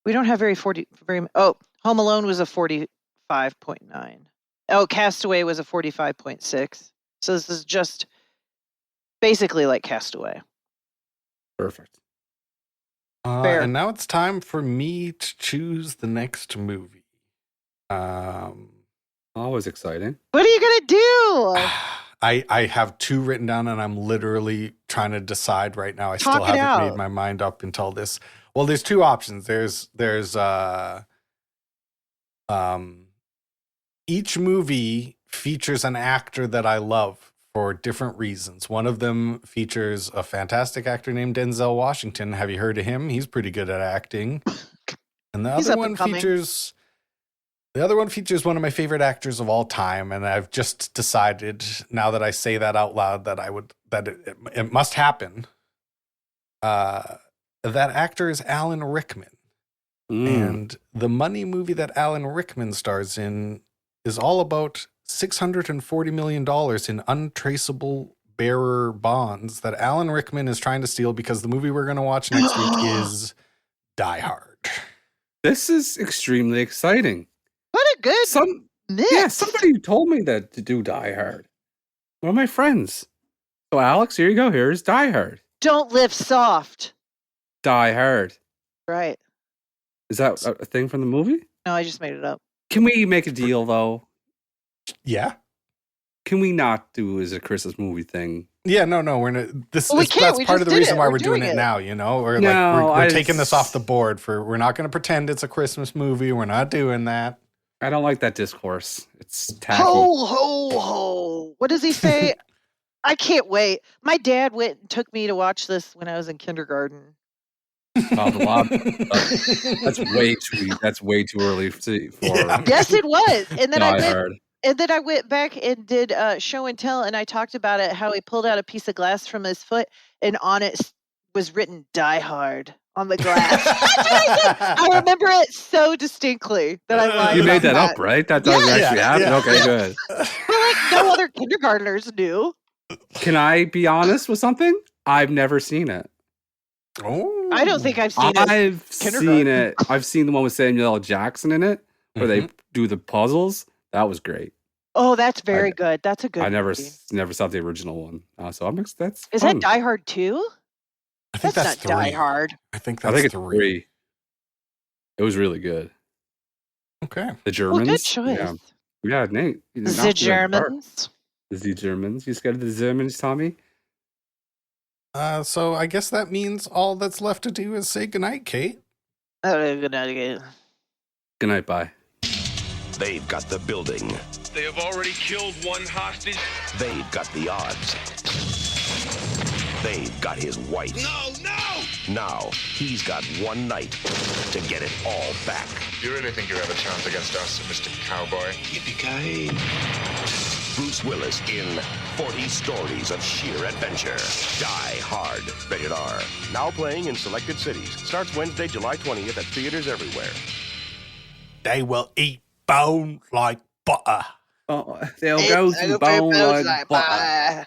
We don't have very. Home Alone was a 45.9. Oh, Castaway was a 45.6. So this is just basically like Castaway. Perfect. Fair. And now it's time for me to choose the next movie. Always exciting. What are you gonna do? I have two written down, and I'm literally trying to decide right now. I Talk still it haven't out. made my mind up until this. Well, there's two options. There's each movie features an actor that I love for different reasons. One of them features a fantastic actor named Denzel Washington. Have you heard of him? He's pretty good at acting. And the other one features one of my favorite actors of all time, and I've just decided now that I say that out loud that it must happen. That actor is Alan Rickman. And the money movie that Alan Rickman stars in is all about $640 million in untraceable bearer bonds that Alan Rickman is trying to steal, because the movie we're going to watch next week is Die Hard. This is extremely exciting. What a good mix. Yeah, somebody told me that to do Die Hard. One of my friends. So Alex, here you go. Here's Die Hard. Don't live soft. Die Hard. Right. Is that a thing from the movie? No, I just made it up. Can we make a deal though? Yeah. Can we not do as a Christmas movie thing? Yeah, no, we're not. That's We part of the reason why we're doing doing it it. now. You know, we're taking this off the board. We're not going to pretend it's a Christmas movie. We're not doing that. I don't like that discourse. It's tacky. Ho, ho, ho. What does he say? I can't wait. My dad went and took me to watch this when I was in kindergarten. That's way too early for. Yeah. Yes, it was. And then Die Hard. I went back and did show and tell, and I talked about it, how he pulled out a piece of glass from his foot, and on it was written Die Hard on the glass. That's what I said. I remember it so distinctly that I lied. You made about that up, right? That doesn't actually happen. Yeah. Okay, good. But like no other kindergartners knew. Can I be honest with something? I've never seen it. Oh, I don't think I've seen it. I've seen it. I've seen the one with Samuel L. Jackson in it, where they do the puzzles. That was great. Oh, that's very good. That's a good. I never movie. saw the original one. So I'm that's Is fun. that Die Hard 2? I think that's not Die three. Hard. I think I that's think it's three. It was really good. Okay. The Germans. Well, good choice. Yeah, Nate. You did The not do that part. Germans. The Germans. You scared of the Germans, Tommy? So I guess that means all that's left to do is say goodnight, Kate. Oh, good night. Good night, bye. They've got the building. They have already killed one hostage. They've got the odds. They've got his wife. No! Now, he's got one night to get it all back. You really think you have a chance against us, Mr. Cowboy? Yippee-ki-yay. Bruce Willis in 40 Stories of Sheer Adventure. Die Hard. Rated R. Now playing in selected cities. Starts Wednesday, July 20th at theaters everywhere. They will eat bone like butter. Oh, they'll go to bone like butter.